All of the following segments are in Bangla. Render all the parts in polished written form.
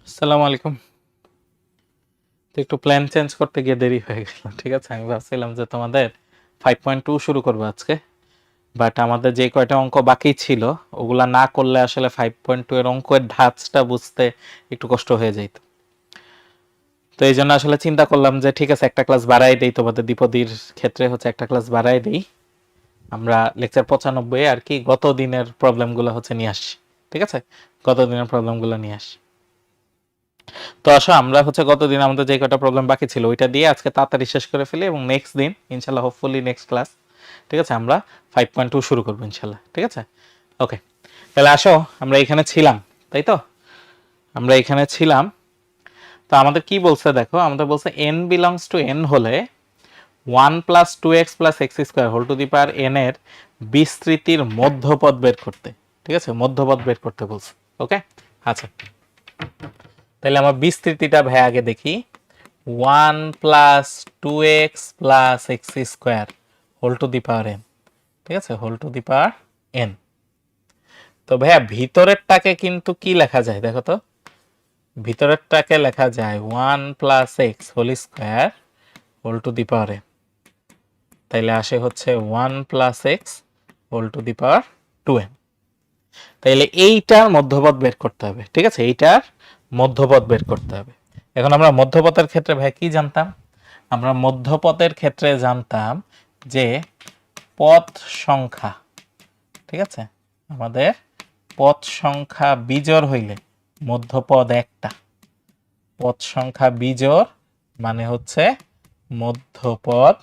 আসসালামু আলাইকুম। তো একটু প্ল্যান চেঞ্জ করতে গিয়ে দেরি হয়ে গেল। ঠিক আছে, আমি ভাবছিলাম যে তোমাদের 5.2 শুরু করবো আজকে, বাট আমাদের যে কয়টা অঙ্ক বাকি ছিল ওগুলা না করলে আসলে 5.2 এর অঙ্কের ধাঁচটা বুঝতে একটু কষ্ট হয়ে যেত। তো এই জন্য আসলে চিন্তা করলাম যে ঠিক আছে একটা ক্লাস বাড়াই দেই, তোমাদের দ্বিপদীর ক্ষেত্রে হচ্ছে একটা ক্লাস বাড়াই দেই। আমরা লেকচার 95 আর কি গত দিনের প্রবলেমগুলো হচ্ছে নিয়ে আসছি। ঠিক আছে, গত দিনের প্রবলেমগুলো নিয়ে আসি। তো আসো আমরা হচ্ছে গতদিন আমাদের যে কটা প্রবলেম বাকি ছিল ওইটা দিয়ে আজকে তাড়াতাড়ি শেষ করে ফেলি এবং নেক্সট দিন ইনশাল্লাহ হোপফুলি নেক্সট ক্লাস ঠিক আছে আমরা 5.2 শুরু করবো ইনশাল্লাহ। ঠিক আছে, ওকে। তাহলে আসো আমরা এখানে ছিলাম, তাই তো? আমরা এখানে ছিলাম। তো আমাদের কি বলছে দেখো, আমাদের বলছে n বিলংস টু n হলে 1 plus 2x plus x square whole to the power n এর বিস্তৃতির মধ্যপদ বের করতে। ঠিক আছে, মধ্যপদ বের করতে বলছে। ওকে, আচ্ছা তাহলে আমরা বিস্তৃতিটা ভাই আগে দেখি। 1 plus 2x plus x square whole to the power n। ঠিক আছে, whole to the power n। তো ভাইয়া ভিতরেরটাকে কিন্তু কি লেখা যায় দেখো তো, ভিতরেরটাকে লেখা যায় 1 plus x whole square whole to the power n। তাইলে আসে হচ্ছে 1 plus x whole to the power 2n। তাইলে এইটার মধ্যপদ বের করতে হবে। ঠিক আছে, এইটার মধ্যপদ বের করতে হবে। এখন আমরা মধ্যপদের ক্ষেত্রে ভাই কি জানতাম? আমরা মধ্যপদের ক্ষেত্রে জানতাম যে পদ সংখ্যা, ঠিক আছে, আমাদের পদ সংখ্যা বিজোড় হইলে মধ্যপদ একটা। পদ সংখ্যা বিজোড় মানে হচ্ছে মধ্যপদ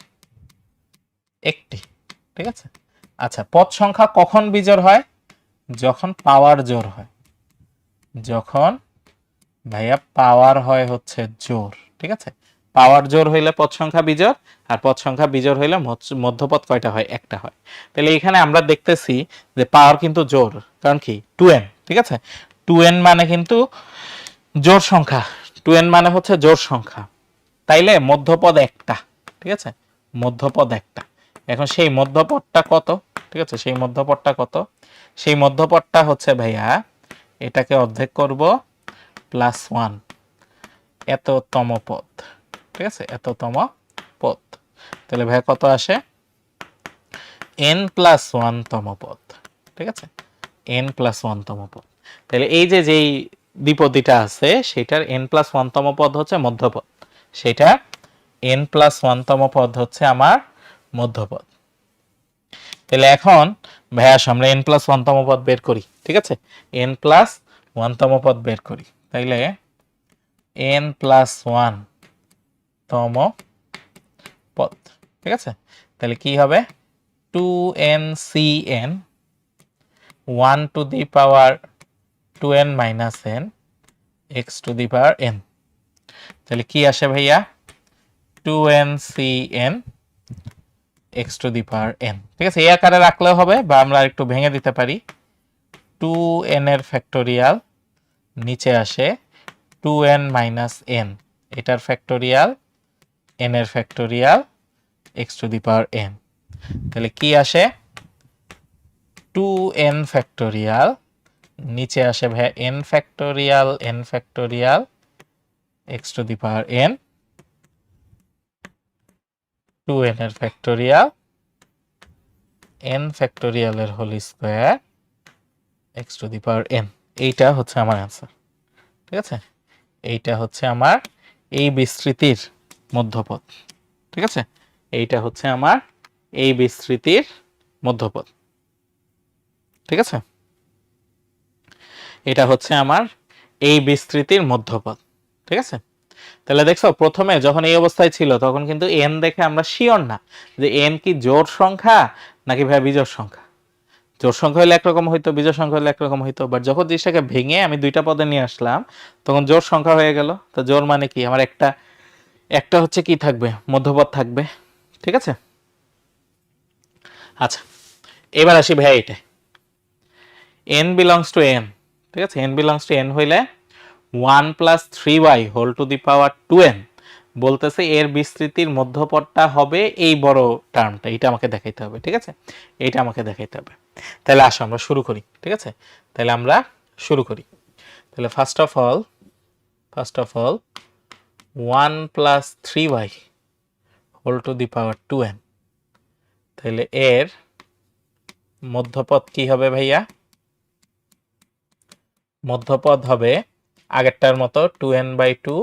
একটি। ঠিক আছে, আচ্ছা পদ সংখ্যা কখন বিজোড় হয়? যখন পাওয়ার জোড় হয়। যখন ভাইয়া পাওয়ার হয় হচ্ছে জোর। ঠিক আছে, পাওয়ার জোর হইলে পদ সংখ্যা বিজোড়, আর পদ সংখ্যা বিজোড় হইলে মধ্যপদ কয়টা হয়? একটা হয়। তাহলে এখানে আমরা দেখতেছি যে পাওয়ার কিন্তু জোর, কারণ কি 2n। ঠিক আছে, 2n মানে কিন্তু জোর সংখ্যা, 2n মানে হচ্ছে জোর সংখ্যা। তাইলে মধ্যপদ একটা। ঠিক আছে, মধ্যপদ একটা। এখন সেই মধ্যপদটা কত? ঠিক আছে, সেই মধ্যপদটা কত? সেই মধ্যপদটা হচ্ছে ভাইয়া এটাকে অর্ধেক করব প্লাস 1, এততম পদ। ঠিক আছে, এততম পদ। তাহলে ভাই কত আসে? n প্লাস 1 তম পদ। ঠিক আছে, n প্লাস 1 তম পদ। তাহলে এই যে যেই দ্বিপদীটা আছে সেটার n প্লাস 1 তম পদ হচ্ছে মধ্যপদ, সেটা n প্লাস 1 তম পদ হচ্ছে আমার মধ্যপদ। তাহলে এখন ভাইয়া আমরা n প্লাস 1 তম পদ বের করি। ঠিক আছে, n প্লাস 1 তম পদ বের করি। তাইলে n প্লাস 1 তম পদ। ঠিক আছে, তাহলে কি হবে? 2ncn 1 to the power 2n minus n x to the power n। তাহলে কি আসে ভাইয়া? 2ncn x to the power n। ঠিক আছে, এই আকারে রাখলেও হবে বা আমরা একটু ভেঙে দিতে পারি। 2n এর ফ্যাক্টোরিয়াল নিচে আসে 2n মাইনাস n, এটার ফ্যাক্টোরিয়াল n এর factorial x to the power n। তাহলে কি আসে? 2n ফ্যাক্টোরিয়াল নিচে আসে ভাই n factorial x to the power n, 2n এর ফ্যাক্টোরিয়াল n ফ্যাক্টোরিয়াল এর whole square x to the power n। এইটা হচ্ছে আমার অ্যান্সার। ঠিক আছে, এইটা হচ্ছে আমার এই বিস্তৃতির মধ্যপদ। ঠিক আছে, এইটা হচ্ছে আমার এই বিস্তৃতির মধ্যপদ। ঠিক আছে, এটা হচ্ছে আমার এই বিস্তৃতির মধ্যপদ। ঠিক আছে, তাহলে দেখছো প্রথমে যখন এই অবস্থায় ছিল তখন কিন্তু n দেখে আমরা শিওর না যে n কি জোড় সংখ্যা নাকি ভাই বিজোড় সংখ্যা। জোড় সংখ্যা হলে একরকম হইতো, বিজোড় সংখ্যা হলে একরকম হইতো, বাট যখন জিনিসটাকে ভেঙে আমি দুইটা পদে নিয়ে আসলাম তখন জোড় সংখ্যা হয়ে গেল। তো জোড় মানে কি? আমার একটা একটা হচ্ছে কি থাকবে? মধ্যপদ থাকবে। ঠিক আছে, আচ্ছা এবার আসি ভাই এটা n বিলংস টু n। ঠিক আছে, n বিলংস টু n হইলে 1 plus 3y whole to the power 2n বলতেছে এর বিস্তৃতির মধ্যপদটা হবে এই বড় টার্মটা, এটা আমাকে দেখাইতে হবে। ঠিক আছে, এইটা আমাকে দেখাইতে হবে। তাহলে আসো আমরা শুরু করি। ঠিক আছে, তাহলে আমরা শুরু করি। তাহলে first of all first of all 1 plus 3y whole to the power 2n, তাহলে এর মধ্যপদ কি হবে ভাইয়া? মধ্যপদ হবে আগেরটার মতো 2n/2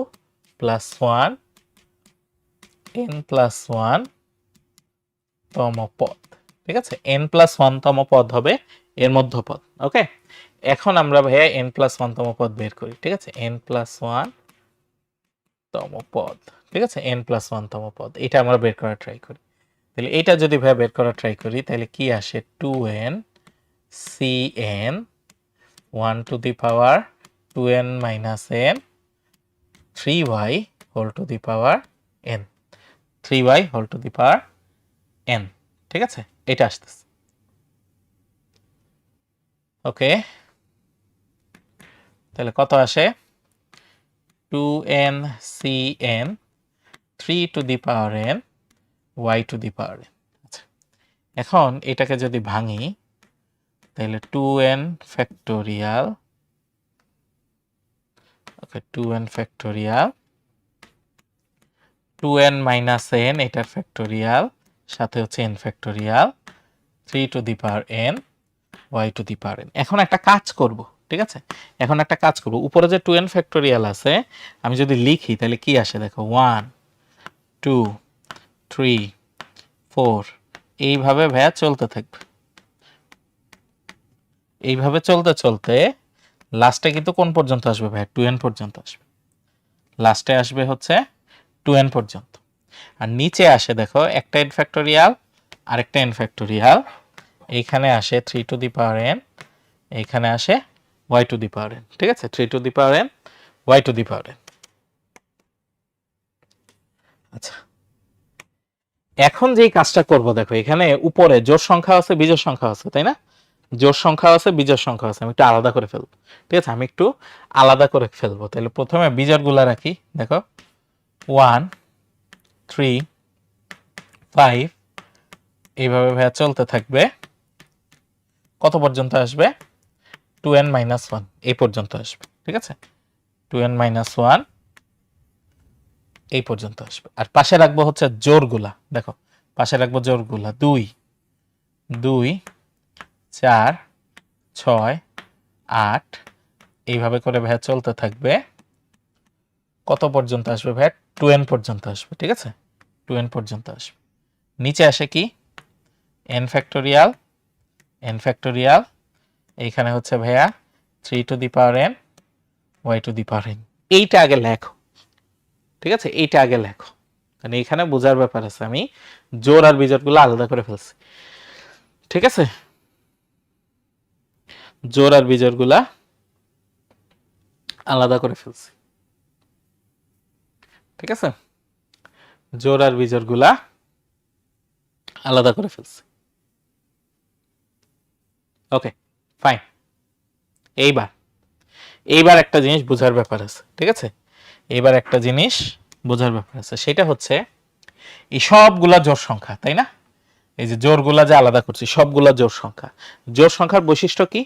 প্লাস 1 n প্লাস 1 তম পদ। ঠিক আছে, n প্লাস 1 তম পদ হবে এর মধ্যপদ। ওকে, এখন আমরা ভাইয়া n প্লাস 1 তম পদ বের করি। ঠিক আছে, n প্লাস 1 তম পদ। ঠিক আছে, n প্লাস 1 তম পদ, এটা আমরা বের করার ট্রাই করি। তাহলে এটা যদি ভাইয়া বের করার ট্রাই করি তাহলে কি আসে? 2n cn 1 to the power 2n minus n 3y whole to the power n, 3y whole to the power n। ঠিক আছে, এটা আসতেছে। ওকে, তাহলে কত আসে? 2n cn 3 two the power n y to the power n। আচ্ছা, এখন এটাকে যদি ভাঙি তাহলে 2n ফ্যাক্টোরিয়াল, ওকে 2n factorial 2n minus n এটার ফ্যাক্টোরিয়াল, সাথে হচ্ছে n factorial 3 two the power n y to the power n। এখন একটা কাজ করব। ঠিক আছে, এখন একটা কাজ করব, উপরে যে 2n ফ্যাক্টোরিয়াল আছে আমি যদি লিখি তাহলে কি আসে দেখো? 1 2 3 4 এইভাবে ভাইয়া চলতে থাকবে। এইভাবে চলতে চলতে লাস্টে কিন্তু কোন পর্যন্ত আসবে ভাইয়া? 2n পর্যন্ত আসবে। লাস্টে আসবে হচ্ছে 2n পর্যন্ত। আর নিচে আসে দেখো একটা n ফ্যাক্টোরিয়াল আরেকটা n ফ্যাক্টোরিয়াল, এইখানে আসে 3 টু দি পাওয়ার n, এইখানে আসে y to the power n। ঠিক আছে, 3 two the power n y to the power n। আচ্ছা, এখন যেই কাজটা করব দেখো, এখানে উপরে জোড় সংখ্যা আছে বিজোড় সংখ্যা আছে, তাই না? জোড় সংখ্যা আছে বিজোড় সংখ্যা আছে, আমি একটু আলাদা করে ফেলবো। ঠিক আছে, আমি একটু আলাদা করে ফেলবো। তাহলে প্রথমে বিজোড়গুলা রাখি। দেখো 1 3 5 এইভাবে ভাইয়া চলতে থাকবে। কত পর্যন্ত আসবে? 2n মাইনাস 1 এই পর্যন্ত আসবে। ঠিক আছে, 2n মাইনাস 1 এই পর্যন্ত আসবে। আর পাশে রাখবো হচ্ছে জোড়গুলা। দেখো পাশে রাখবো জোড়গুলা 2 2 4 6 8 এইভাবে করে ভাইয়া চলতে থাকবে। কত পর্যন্ত আসবে ভাইয়া? 2n পর্যন্ত আসবে। ঠিক আছে, 2n পর্যন্ত আসবে। নিচে আসে কি? n ফ্যাক্টোরিয়াল n ফ্যাক্টোরিয়াল, এইখানে হচ্ছে ভাইয়া 3 two the power n y to the power n। এইটা আগে লেখো। ঠিক আছে, এইটা আগে লেখো, কারণ এইখানে বোঝার ব্যাপার আছে। আমি জোড় আর বিজোড়গুলো আলাদা করে ফেলছি। ঠিক আছে, জোড় আর বিজোড়গুলা আলাদা করে ফেলছি। ঠিক আছে, জোড় আর বিজোড়গুলা আলাদা করে ফেলছি। Okay fine. এইবার একটা জিনিস বোঝার ব্যাপার আছে। ঠিক আছে, এইবার একটা জিনিস বোঝার ব্যাপার আছে, সেটা হচ্ছে এই সবগুলা জোড় সংখ্যা, তাই না? এই যে জোড়গুলা যে আলাদা করছি সবগুলা জোড় সংখ্যা। জোড় সংখ্যার বৈশিষ্ট্য কি?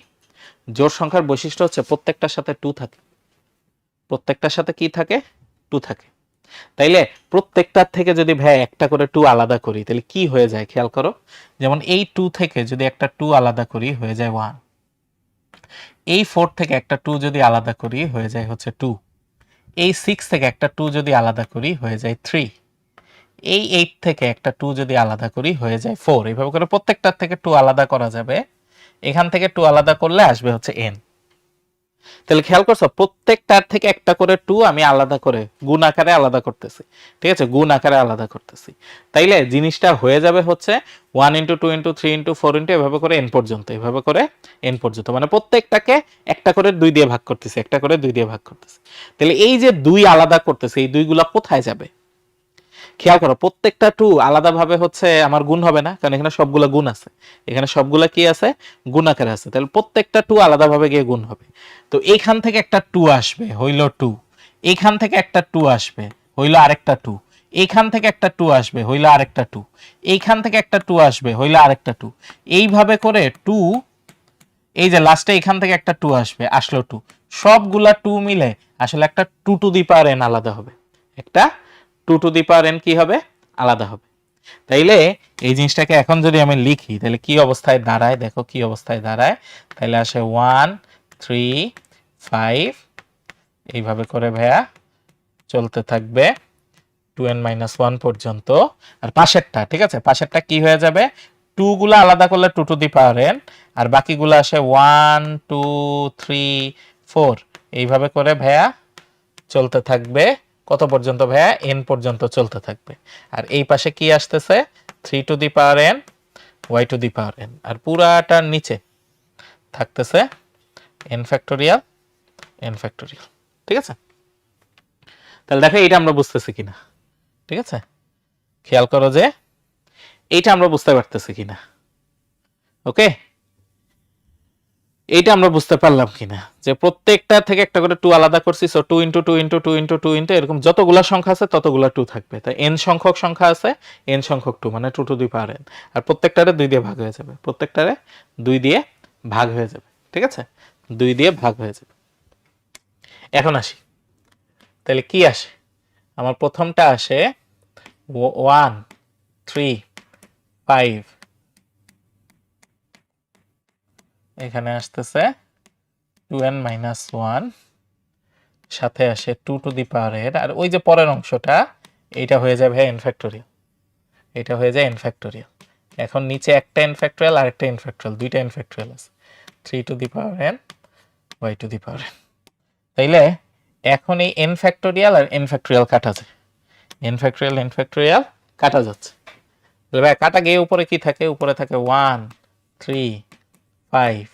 জোড় সংখ্যার বৈশিষ্ট্য হচ্ছে প্রত্যেকটার সাথে 2 থাকে। প্রত্যেকটার সাথে কি থাকে? 2 থাকে। তাইলে প্রত্যেকটার থেকে যদি ভাই একটা করে 2 আলাদা করি তাহলে কি হয়ে যায় খেয়াল করো। যেমন এই 2 থেকে যদি একটা 2 আলাদা করি হয়ে যায় 1। এই 4 থেকে একটা 2 যদি আলাদা করি হয়ে যায় হচ্ছে 2। এই 6 থেকে একটা 2 যদি আলাদা করি হয়ে যায় 3। এই 8 থেকে একটা 2 যদি আলাদা করি হয়ে যায় 4। এইভাবে করে প্রত্যেকটার থেকে 2 আলাদা করা যাবে। এখান থেকে 2 আলাদা করলে আসবে হচ্ছে n। তাহলে খেয়াল করছো প্রত্যেকটার থেকে একটা করে 2 আমি আলাদা করে গুণ আকারে আলাদা করতেছি। ঠিক আছে, গুণ আকারে আলাদা করতেছি। তাইলে জিনিসটা হয়ে যাবে হচ্ছে 1 ইন্টু 2 ইন্টু 3 ইন্টু 4 ইন্টু এভাবে করে n পর্যন্ত, এভাবে করে n পর্যন্ত, মানে প্রত্যেকটাকে একটা করে 2 দিয়ে ভাগ করতেছি, একটা করে 2 দিয়ে ভাগ করতেছি। তাহলে এই যে 2 আলাদা করতেছি, এই 2 গুলা কোথায় যাবে? খেয়াল করো প্রত্যেকটা 2 আলাদাভাবে হচ্ছে আমার গুণ হবে না, কারণ এখানে সবগুলা গুণ আছে। এখানে সবগুলা কি আছে? গুণ আকারে আছে। তাহলে প্রত্যেকটা 2 আলাদাভাবে গিয়ে গুণ হবে। তো এইখান থেকে একটা 2 আসবে হইল 2, এইখান থেকে একটা 2 আসবে হইল আরেকটা 2, এইখান থেকে একটা 2 আসবে হইল আরেকটা 2, এইখান থেকে একটা 2 আসবে হইল আরেকটা 2। এইভাবে করে 2 এই যে লাস্টে এখান থেকে একটা 2 আসবে, আসলো 2, সবগুলা 2 মিলে আসলে একটা 2 টু দি পাওয়ার n আলাদা হবে, একটা 2 টু দি পাওয়ার n কি হবে, আলাদা হবে। তাইলে এই জিনিসটাকে এখন যদি আমি লিখি তাহলে কি অবস্থায় দাঁড়ায়, দেখো কি অবস্থায় দাঁড়ায়। তাহলে আসে 1 3 5 এইভাবে করে ভাইয়া চলতে থাকবে 2n-1 পর্যন্ত। আর পাশেরটা, ঠিক আছে, পাশেরটা কি হয়ে যাবে, 2 গুলা আলাদা করলে 2 টু দি পাওয়ার n, আর বাকিগুলো আসে 1 2 3 4 এইভাবে করে ভাইয়া চলতে থাকবে কত পর্যন্ত ভাইয়া, n পর্যন্ত চলতে থাকবে। আর এই পাশে কি আসতেছে, 3 two the power n y to the power n, আর পুরাটার নিচে থাকতেছে n ফ্যাক্টোরিয়াল n ফ্যাক্টোরিয়াল। ঠিক আছে, তাহলে দেখো এটা আমরা বুঝতেছি কিনা। ঠিক আছে, খেয়াল করো যে এইটা আমরা বুঝতে পারতেছি কিনা। ওকে, এইটা আমরা বুঝতে পারলাম কিনা যে প্রত্যেকটা থেকে একটা করে 2 আলাদা করছি, so 2 into 2 into 2 into 2 into এরকম যতগুলা সংখ্যা আছে ততগুলা 2 থাকবে। তাই n সংখ্যক সংখ্যা আছে, n সংখ্যক 2 মানে 2 টু দি পাওয়ার n, আর প্রত্যেকটারে 2 দিয়ে ভাগ হয়ে যাবে, প্রত্যেকটারে 2 দিয়ে ভাগ হয়ে যাবে। ঠিক আছে, 2 দিয়ে ভাগ হয়ে যাবে। এখন আসি, তাহলে কি আসে, আমার প্রথমটা আসে 1 3 5, এখানে আসতেছে 2n-1, সাথে আসে 2 টু দি পাওয়ার n, আর ওই যে পরের অংশটা এইটা হয়ে যাবে n ফ্যাক্টোরিয়াল, এটা হয়ে যায় n ফ্যাক্টোরিয়াল। এখন নিচে একটা n ফ্যাক্টোরিয়াল আর একটা n ফ্যাক্টোরিয়াল, দুইটা n ফ্যাক্টোরিয়াল আছে, 3 two the power n y to the power n। তাইলে এখন এই n ফ্যাক্টোরিয়াল আর n ফ্যাক্টোরিয়াল কাটা যায়, n ফ্যাক্টোরিয়াল কাটা যাচ্ছে। ভাই কাটা গিয়ে উপরে কি থাকে, উপরে থাকে 1 3 5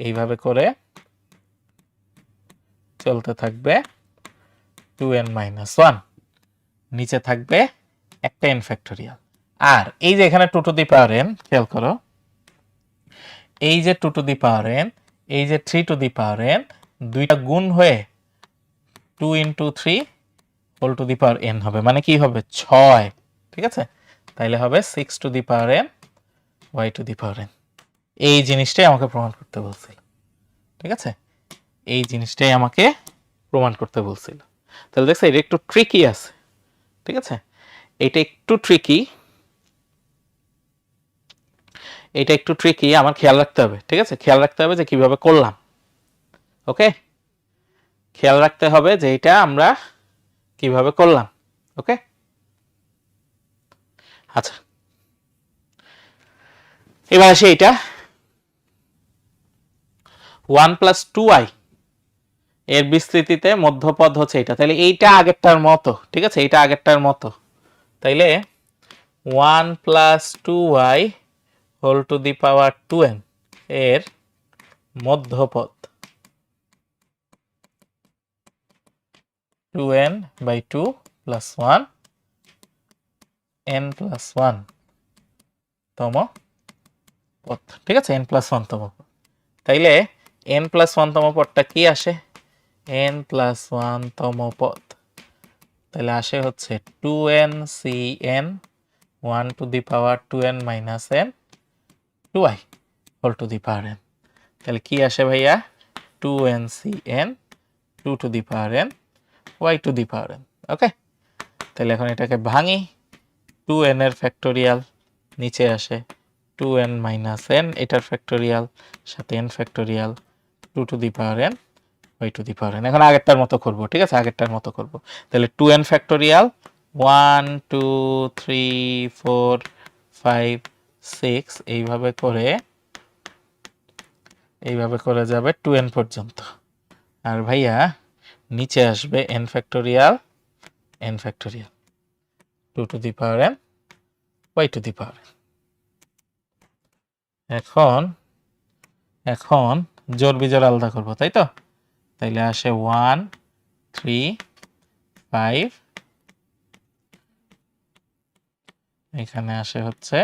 এইভাবে করে চলতে থাকবে 2n-1, নিচে থাকবে একটা n ফ্যাক্টোরিয়াল। আর এই যে এখানে 2 টু দি পাওয়ার n, খেয়াল করো, এই যে 2 টু দি পাওয়ার n, এই যে 3 টু দি পাওয়ার n, দুইটা গুণ হয়ে 2 into 3 whole to the power n হবে, মানে কি হবে 6। ঠিক আছে, তাইলে হবে 6 two the power n y to the power n। এই জিনিসটাই আমাকে প্রমাণ করতে বলছিল। ঠিক আছে, এই জিনিসটাই আমাকে প্রমাণ করতে বলছিল। তাহলে দেখছো এটা একটু ট্রিকি আছে। ঠিক আছে, এটা একটু ট্রিকি, এটা একটু ট্রিকি, আমার খেয়াল রাখতে হবে। ঠিক আছে, খেয়াল রাখতে হবে যে কিভাবে করলাম। ওকে, খেয়াল রাখতে হবে যে এটা আমরা কিভাবে করলাম। ওকে, আচ্ছা এবার আসি এটা 1 প্লাস 2i এর বিস্তৃতিতে মধ্যপদ হচ্ছে এটা, তাহলে এইটা আগেরটার মতো। ঠিক আছে, এইটা আগেরটার মতো, তাইলে 1 plus 2y whole to the power 2n এর মধ্যপদ 2n by 2 plus 1 n plus 1 তম পদ। ঠিক আছে, n প্লাস 1 তম পদ। তাইলে n প্লাস 1 তম পদটা কি আসে, n প্লাস 1 তম পদ, তাহলে আসে হচ্ছে 2n cn 1 to the power 2n minus n 2i whole to the power n। তাহলে কি আসে ভাইয়া, 2n cn 2 to the power n y to the power n। Okay, তাহলে এখন এটাকে ভাঙি, 2n এর ফ্যাক্টোরিয়াল নিচে আসে 2n মাইনাস n, এটার ফ্যাক্টোরিয়াল সাথে n factorial 2 to the power n y to the power n। এখন আগেরটার মতো করব। ঠিক আছে, আগেরটার মতো করব। তাহলে 2n ফ্যাক্টোরিয়াল 1 2 3 4 5 6 এইভাবে করে যাবে 2n পর্যন্ত। আর ভাইয়া নিচে আসবে n factorial 2 to the power n y to the power n। এখন জোড় বিজোড় আলাদা করব, তাই তো? তাইলে আসে 1 3 5, এখানে আসে হচ্ছে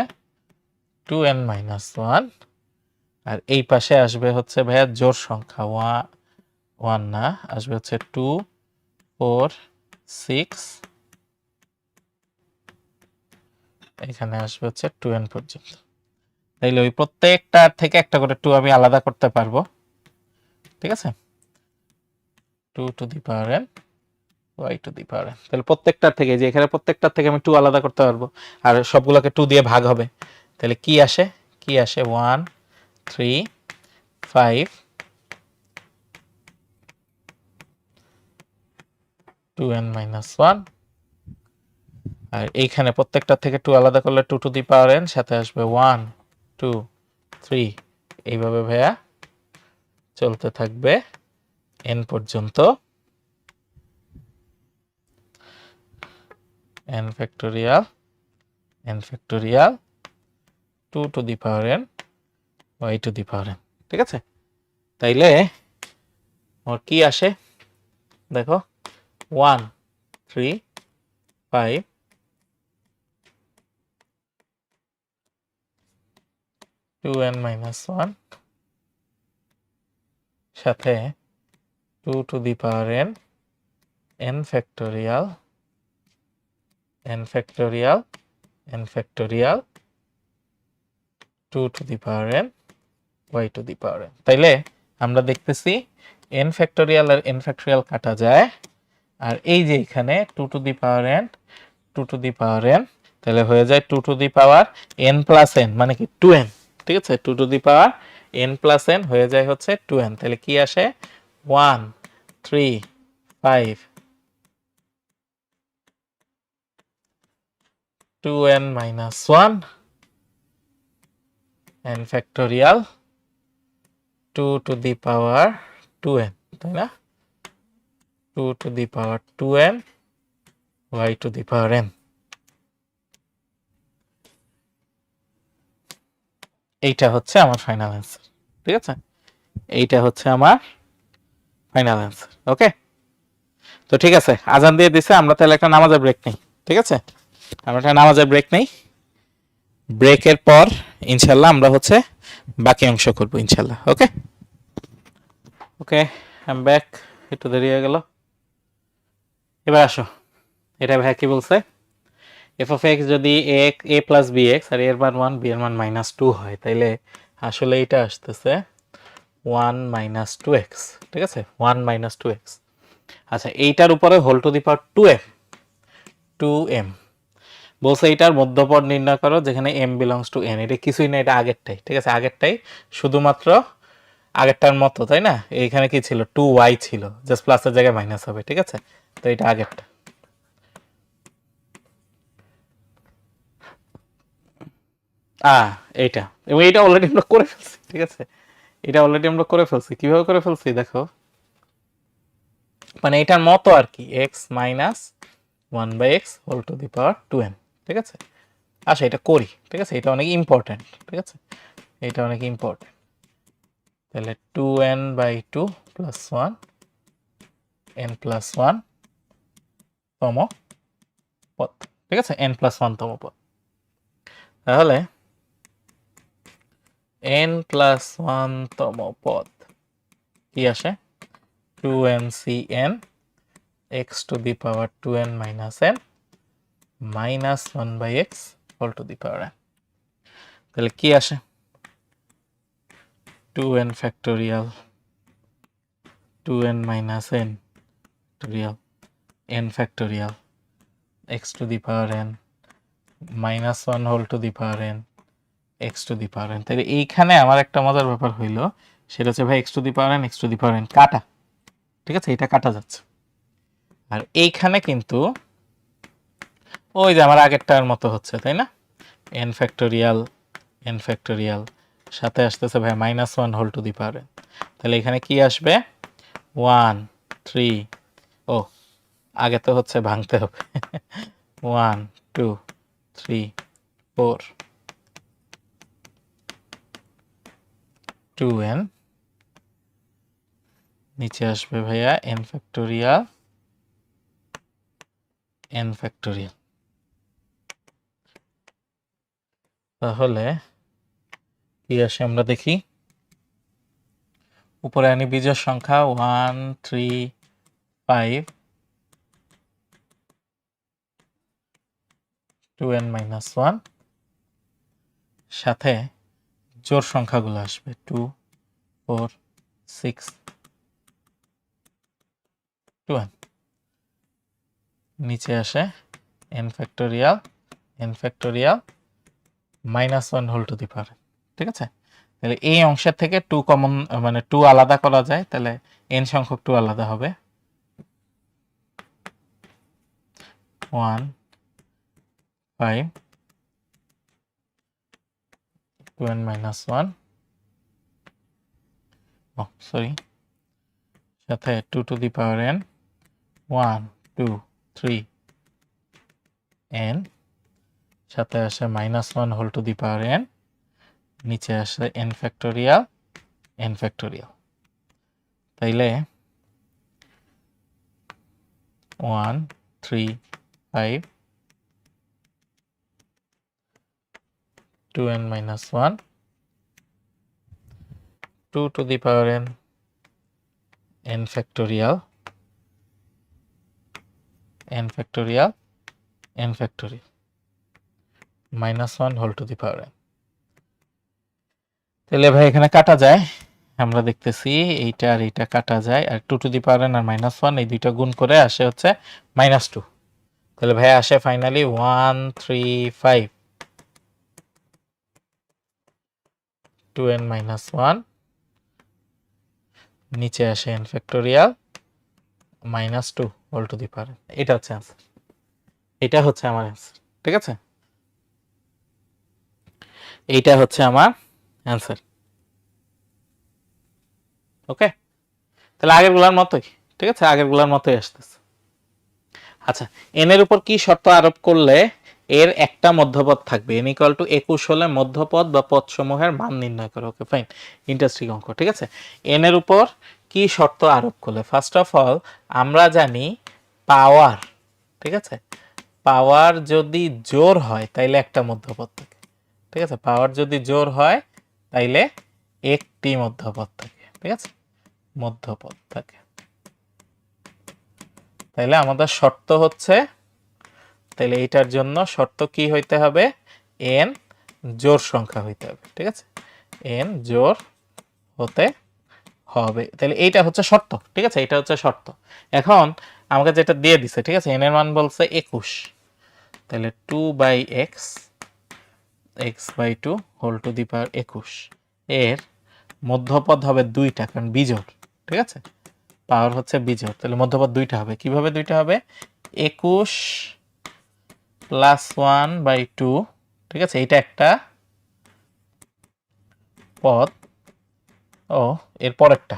2n-1, আর এই পাশে আসবে হচ্ছে ভাইয়া জোড় সংখ্যা 1 না, আসবে হচ্ছে 2 4 6, এখানে আসবে হচ্ছে 2n পর্যন্ত। তাইলে ওই প্রত্যেকটার থেকে একটা করে 2 আমি আলাদা করতে পারবো, ঠিক আছে? 2 to the power n y to the power n, তাহলে প্রত্যেকটার থেকে, যে এখানে প্রত্যেকটার থেকে আমি 2 আলাদা করতে পারবো, আর সবগুলোকে 2 দিয়ে ভাগ হবে। তাহলে কি আসে? 1 3 5 2n minus 1, আর এইখানে প্রত্যেকটা থেকে 2 আলাদা করলে 2 টু দি পাওয়ার n, সাথে আসবে 1 2 3, এইভাবে ভাইয়া চলতে থাকবে n পর্যন্ত, n factorial 2 to the power n y to the power n, ঠিক আছে? তাইলে আমার কি আসে দেখো, 1 3 5 2n minus 1 সাথে 2 to the power n n factorial 2 to the power n y to the power n। তাইলে আমরা দেখতেছি n ফ্যাক্টোরিয়াল আর n ফ্যাক্টোরিয়াল কাটা যায়, আর এই যে এখানে 2 to the power n 2 to the power n, তাহলে হয়ে যায় 2 to the power n plus n, মানে কি 2n, ঠিক আছে? 2 to the power n plus n হয়ে যায় হচ্ছে 2n। তাহলে কি আসে? 1 3 5 2n minus 1 n factorial 2 to the power 2n, তাই না? 2 to the power 2n y to the power n। এইটা হচ্ছে আমার ফাইনাল অ্যান্সার, ঠিক আছে? এইটা হচ্ছে আমার ফাইনাল অ্যান্সার। ওকে, তো ঠিক আছে, আজান দিয়ে দিছে, আমরা তাহলে একটা নামাজের ব্রেক নেই, ঠিক আছে? আমরা একটা নামাজের ব্রেক নেই, ব্রেকের পর ইনশাল্লাহ আমরা হচ্ছে বাকি অংশ করবো ইনশাল্লাহ। ওকে ওকে, আই এম ব্যাক, একটু দেরি হয়ে গেল। এবার আসো, এটা ভাই কি বলছে, এফ অফ এক্স যদি এ প্লাস বি এক্স আর এর মান 1 বি এর মান -2 হয়, তাইলে আসলে এটা আসতেছে 1 - 2x, ঠিক আছে? 1 - 2x। আচ্ছা, এইটার উপরে whole to the power 2m বলছে এইটার মধ্যপদ নির্ণয় করো যেখানে m বিলংস টু n। এটা কিছুই না, এটা আগেরটাই, ঠিক আছে? আগেরটাই, শুধুমাত্র আগেরটার মতো, তাই না? এইখানে কি ছিল? 2y ছিল, জাস্ট প্লাসের জায়গায় মাইনাস হবে, ঠিক আছে? তো এটা আগেরটা। এইটা, এবং এটা অলরেডি আমরা করে ফেলছি, ঠিক আছে? এটা অলরেডি আমরা করে ফেলছি। কিভাবে করে ফেলছি দেখো, মানে এটার মতো আর কি, x minus 1/x whole to the power 2n, ঠিক আছে? আচ্ছা, এটা করি, ঠিক আছে? এটা অনেক ইম্পর্টেন্ট, ঠিক আছে? এটা অনেক ইম্পর্টেন্ট। তাহলে 2n/2 প্লাস 1 n প্লাস 1 তম পদ, ঠিক আছে? n প্লাস 1 তম পদ। তাহলে n প্লাস 1 তম পদ কি আসে? 2ncn x to the power 2n minus n minus 1/x all to the power n। তাহলে কি আসে? 2n factorial 2n minus n factorial n factorial x to the power n minus 1 whole to the power n x to the power n। তাহলে এইখানে আমার একটা মজার ব্যাপার হইলো, সেটা হচ্ছে ভাই x to the power n x to the power n কাটা, ঠিক আছে? এটা কাটা যাচ্ছে। আর এইখানে কিন্তু ওই যে আমার আগেরটার মতো হচ্ছে, তাই না? n ফ্যাক্টোরিয়াল সাথে আসতেছে ভাই -1 whole to the power n। তাহলে এখানে কি আসবে? 1 3, ও আগে তো হচ্ছে ভাঙতে হবে 1 2 3 4 2n, নিচে আসবে ভাইয়া n ফ্যাক্টোরিয়াল। তাহলে কি আসে আমরা দেখি, উপরে আনি বিজোড় সংখ্যা 1 3 5 2n - 1 সাথে জোড় সংখ্যাগুলো আসবে 2 4 6 1, নিচে আসে n factorial -1 whole to the power, ঠিক আছে। তাহলে এই অংশের থেকে 2 কমন, মানে 2 আলাদা করা যায়, তাহলে n সংখ্যক 2 আলাদা হবে। 1 5 2n - 1, সরি, সাথে 2 to the power n, 1 2 3 n, সাথে আসে -1 whole to the power n, নিচে আসে n ফ্যাক্টোরিয়াল। তাইলে 1 3 5 2n - 1, 2 to the power n factorial -1 whole to the power n। তাহলে ভাই এখানে কাটা যায়, আমরা দেখতেছি এইটা আর এইটা কাটা যায়, আর 2 টু দি পাওয়ার n আর -1 এই দুইটা গুণ করে আসে হচ্ছে -2। তাহলে ভাই আসে ফাইনালি 1 3 5 2n - 1, নিচে আসে n factorial -2 whole to the power n। এটা হচ্ছে आंसर, এটা হচ্ছে আমার आंसर, ঠিক আছে। এইটা হচ্ছে আমার आंसर, ওকে। তাহলে আগের গুলার মতোই, ঠিক আছে, আগের গুলার মতোই আসতেছে। আচ্ছা, n এর উপর কি শর্ত আরোপ করলে এর একটা মধ্যপদ থাকবে? n = 21 হলে মধ্যপদ বা পদসমূহের মান নির্ণয় করো। ওকে ফাইন, ইন্টারেস্টিং অঙ্ক, ঠিক আছে। n এর উপর কি শর্ত আরোপ করলে? ফার্স্ট অফ অল আমরা জানি পাওয়ার, ঠিক আছে, পাওয়ার যদি জোড় হয় তাইলে একটা মধ্যপদ থাকে, ঠিক আছে। পাওয়ার যদি জোড় হয় তাইলে একটি মধ্যপদ থাকে, ঠিক আছে, মধ্যপদ থাকে। তাইলে আমাদের শর্ত হচ্ছে, তাহলে এইটার জন্য শর্ত কি হইতে হবে? n জোড় সংখ্যা হইতে হবে, ঠিক আছে, n জোড় হতে হবে। তাহলে এইটা হচ্ছে শর্ত, ঠিক আছে, এটা হচ্ছে শর্ত। এখন আমাকে যেটা দিয়ে দিছে, ঠিক আছে, n এর মান বলছে 21, তাহলে 2/x x/2 whole to the power 21 এর মধ্যপদ হবে 2টা, কারণ বিজোড়, ঠিক আছে, পাওয়ার হচ্ছে বিজোড়, তাহলে মধ্যপদ 2টা হবে। কিভাবে 2টা হবে? 21 + 1/2, ঠিক আছে, এটা একটা পদ, ও এর পরেরটা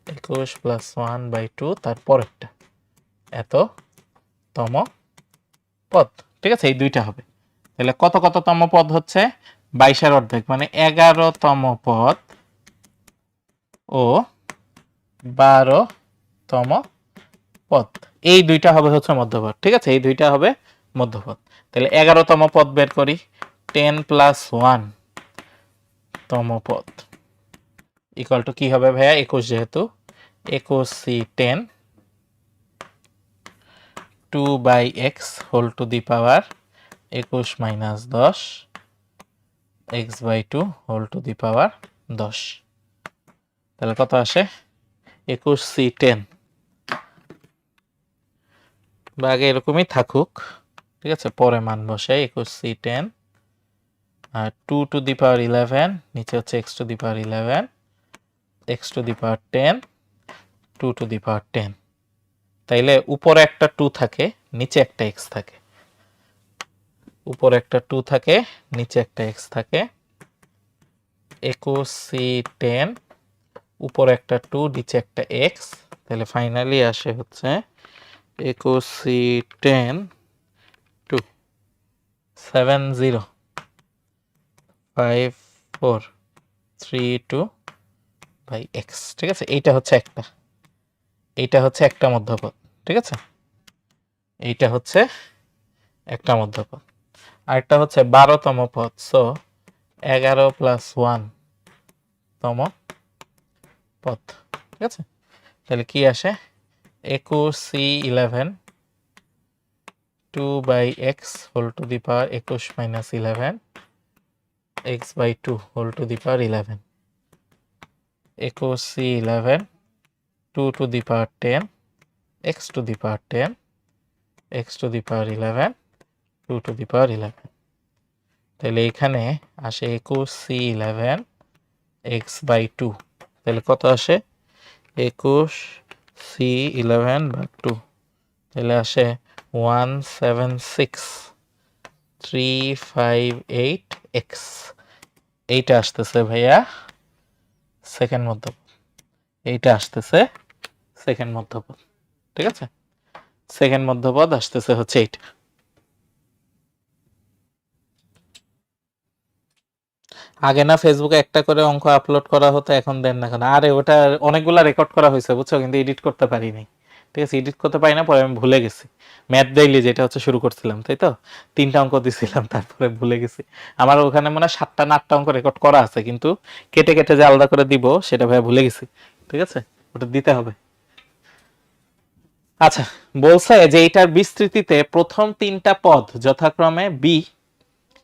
21 + 1/2 তার পরেরটা এত তম পদ, ঠিক আছে, এই দুইটা হবে। তাহলে কততম পদ হচ্ছে? 22 এর অর্ধেক মানে 11তম পদ ও 12তম পদ, এই দুইটা হবে হচ্ছে মধ্যপদ, ঠিক আছে, এই দুইটা হবে মধ্যপদ। তাহলে 11তম পদ বের করি, 10 + 1 তম পদ ইকুয়াল টু কি হবে ভাইয়া? 21, যেহেতু 21c10 2/x whole to the power 21 - 10 x/2 whole to the power 10। তাহলে কত আসে? 21c10, বা আগে এরকমই থাকুক, ঠিক আছে, পরে মান বসে 21c10 R 2 to the power 11, নিচে হচ্ছে x to the power 11, x to the power 10, 2 to the power 10। তাইলে উপরে একটা 2 থাকে, নিচে একটা x থাকে, উপরে একটা 2 থাকে, নিচে একটা x থাকে, 21c10 উপরে একটা 2, নিচে একটা x, তাহলে ফাইনালি আসে হচ্ছে 21c10 2 705432/x, ঠিক আছে। এইটা হচ্ছে একটা, এইটা হচ্ছে একটা মধ্যপদ, ঠিক আছে, এইটা হচ্ছে একটা মধ্যপদ। আরেকটা হচ্ছে 12তম পদ, সো 11 + 1 তম পদ, ঠিক আছে। তাহলে কি আসে? 21c11 2/x whole to the power 21 - 11 x/2 whole to the power 11, 21c11 2 to the power 10 x to the power 10 x to the power 11 2 to the power 11, তাহলে এখানে আসে 21c11 x/2, তাহলে কত আসে 21c11/2, তাহলে আসে 176,358x, এইটা আসতেছে ভাইয়া সেকেন্ড মধ্যপদ, এইটা আসতেছে সেকেন্ড মধ্যপদ। ঠিক আছে, সেকেন্ড মধ্যপদ আসতেছে হচ্ছে এইটা। আগে না ফেসবুকে একটা করে অঙ্ক আপলোড করা হতো, এখন দেন না কেন? আরে ওটা অনেকগুলা রেকর্ড করা হয়েছে বুঝছো, কিন্তু এডিট করতে পারি নাই। ঠিক আছে, এডিট করতে পারি না, পরে আমি ভুলে গেছি। ম্যাথ ডেইলি যেটা হচ্ছে শুরু করছিলাম, তাই তো 3টা অঙ্ক দিছিলাম, তারপরে ভুলে গেছি। আমার ওখানে মনে হয় 7টা না 8টা অঙ্ক রেকর্ড করা আছে, কিন্তু কেটে কেটে যে আলাদা করে দিব সেটা ভাই ভুলে গেছি। ঠিক আছে, ওটা দিতে হবে। আচ্ছা, বলছে যে এইটার বিস্তৃতিতে প্রথম 3টা পদ যথাক্রমে বি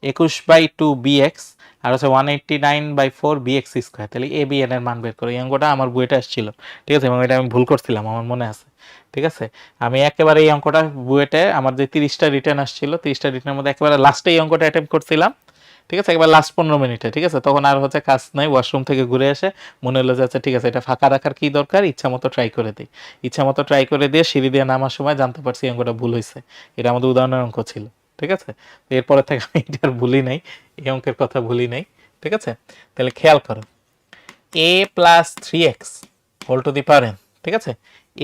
21/2 bx আর হচ্ছে 189/4 bx স্কয়ার, তাহলে এ বি এন এর মান বের করো। এই অঙ্কটা আমার বইটা আসছিল, ঠিক আছে, এবং এটা আমি ভুল করছিলাম, আমার মনে আছে। ঠিক আছে, আমি একেবারে এই অঙ্কটা বুয়েটে আমার যে 30টা রিটার্ন আসছিল, 30টা রিটার্নের মধ্যে একেবারে লাস্টে এই অঙ্কটা অ্যাটেম্প করছিলাম। ঠিক আছে, একবার লাস্ট 15 মিনিটে। ঠিক আছে, তখন আর হচ্ছে কাজ নাই, ওয়াশরুম থেকে ঘুরে এসে মনে হলো যে আচ্ছা ঠিক আছে, এটা ফাঁকা রাখার কি দরকার, ইচ্ছা মতো ট্রাই করে দিই। ইচ্ছা মতো ট্রাই করে দিয়ে সিঁড়ি দিয়ে নামার সময় জানতে পারছি এই অঙ্কটা ভুল হয়েছে। এটা আমাদের উদাহরণের অঙ্ক ছিল। ঠিক আছে, এরপরে থেকে আমি এটা আর ভুলি নাই, এই অঙ্কের কথা ভুলি নাই। ঠিক আছে, তাহলে খেয়াল করো, a plus 3x whole to the power n, ঠিক আছে,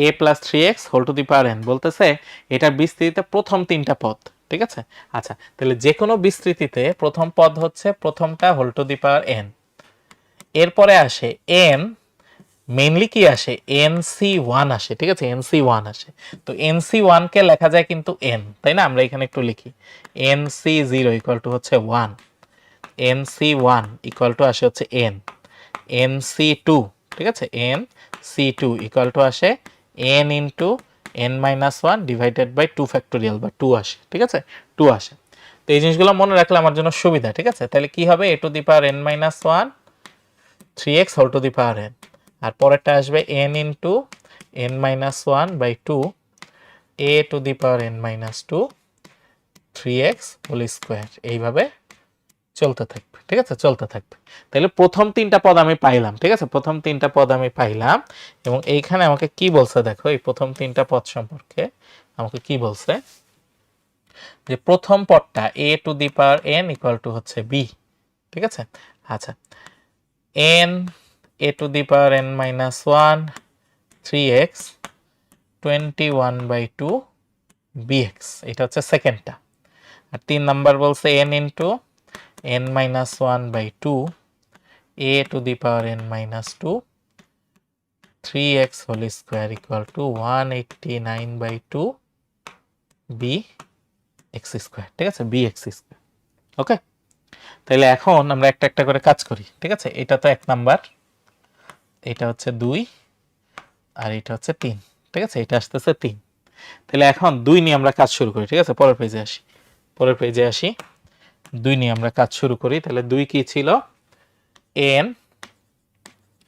a plus 3x whole to the power n বলতেছে এটার বিস্তৃতিতে প্রথম 3টা পদ। ঠিক আছে, আচ্ছা তাহলে যে কোনো বিস্তৃতিতে প্রথম পদ হচ্ছে প্রথমটা whole to the power n, এরপরে আসে n, মেইনলি কি আসে nc1 আসে। ঠিক আছে, nc1 আসে, তো nc1 কে লেখা যায় কিন্তু n, তাই না? আমরা এখানে একটু লিখি nc0 ইকুয়াল টু হচ্ছে 1, nc1 ইকুয়াল টু আসে হচ্ছে n, nc2, ঠিক আছে, nc2 ইকুয়াল টু আসে n into n-1 divided by 2 factorial বা 2 আসে। ঠিক আছে, 2 আসে। তো এই জিনিসগুলো মনে রাখলে আমার জন্য সুবিধা। ঠিক আছে, তাহলে কি হবে a to the power n-1 3x whole to the power n, আর পরেরটা আসবে n into n-1 by 2 a to the power n-2 3x whole square, এইভাবে চলতে থাকবে। ঠিক আছে, চলতে থাকবে। তাহলে প্রথম 3টা পদ আমি পাইলাম। ঠিক আছে, প্রথম 3টা পদ আমি পাইলাম, এবং এইখানে আমাকে কি বলছে দেখো, এই প্রথম 3টা পদ সম্পর্কে আমাকে কি বলছে, যে প্রথম পদটা a to the power n equal to হচ্ছে b। ঠিক আছে, আচ্ছা n a to the power n-1 3x 21/2 bx, এটা হচ্ছে সেকেন্ডটা। আর 3 নাম্বার বলছে n into n-1/2 a to the power n-2 3x whole square equal to 189/2 bx square। ঠিক আছে, bx square। ওকে, তাহলে এখন আমরা একটা একটা করে কাজ করি। ঠিক আছে, এটা তো 1 নাম্বার, এটা হচ্ছে 2, আর এটা হচ্ছে 3। ঠিক আছে, এটা আসতেছে 3। তাহলে এখন 2 নিয়ে আমরা কাজ শুরু করি। ঠিক আছে, পরের পেজে আসি, পরের পেজে আসি, 2 নিয়ে আমরা কাজ শুরু করি। তাহলে 2 কি ছিল, n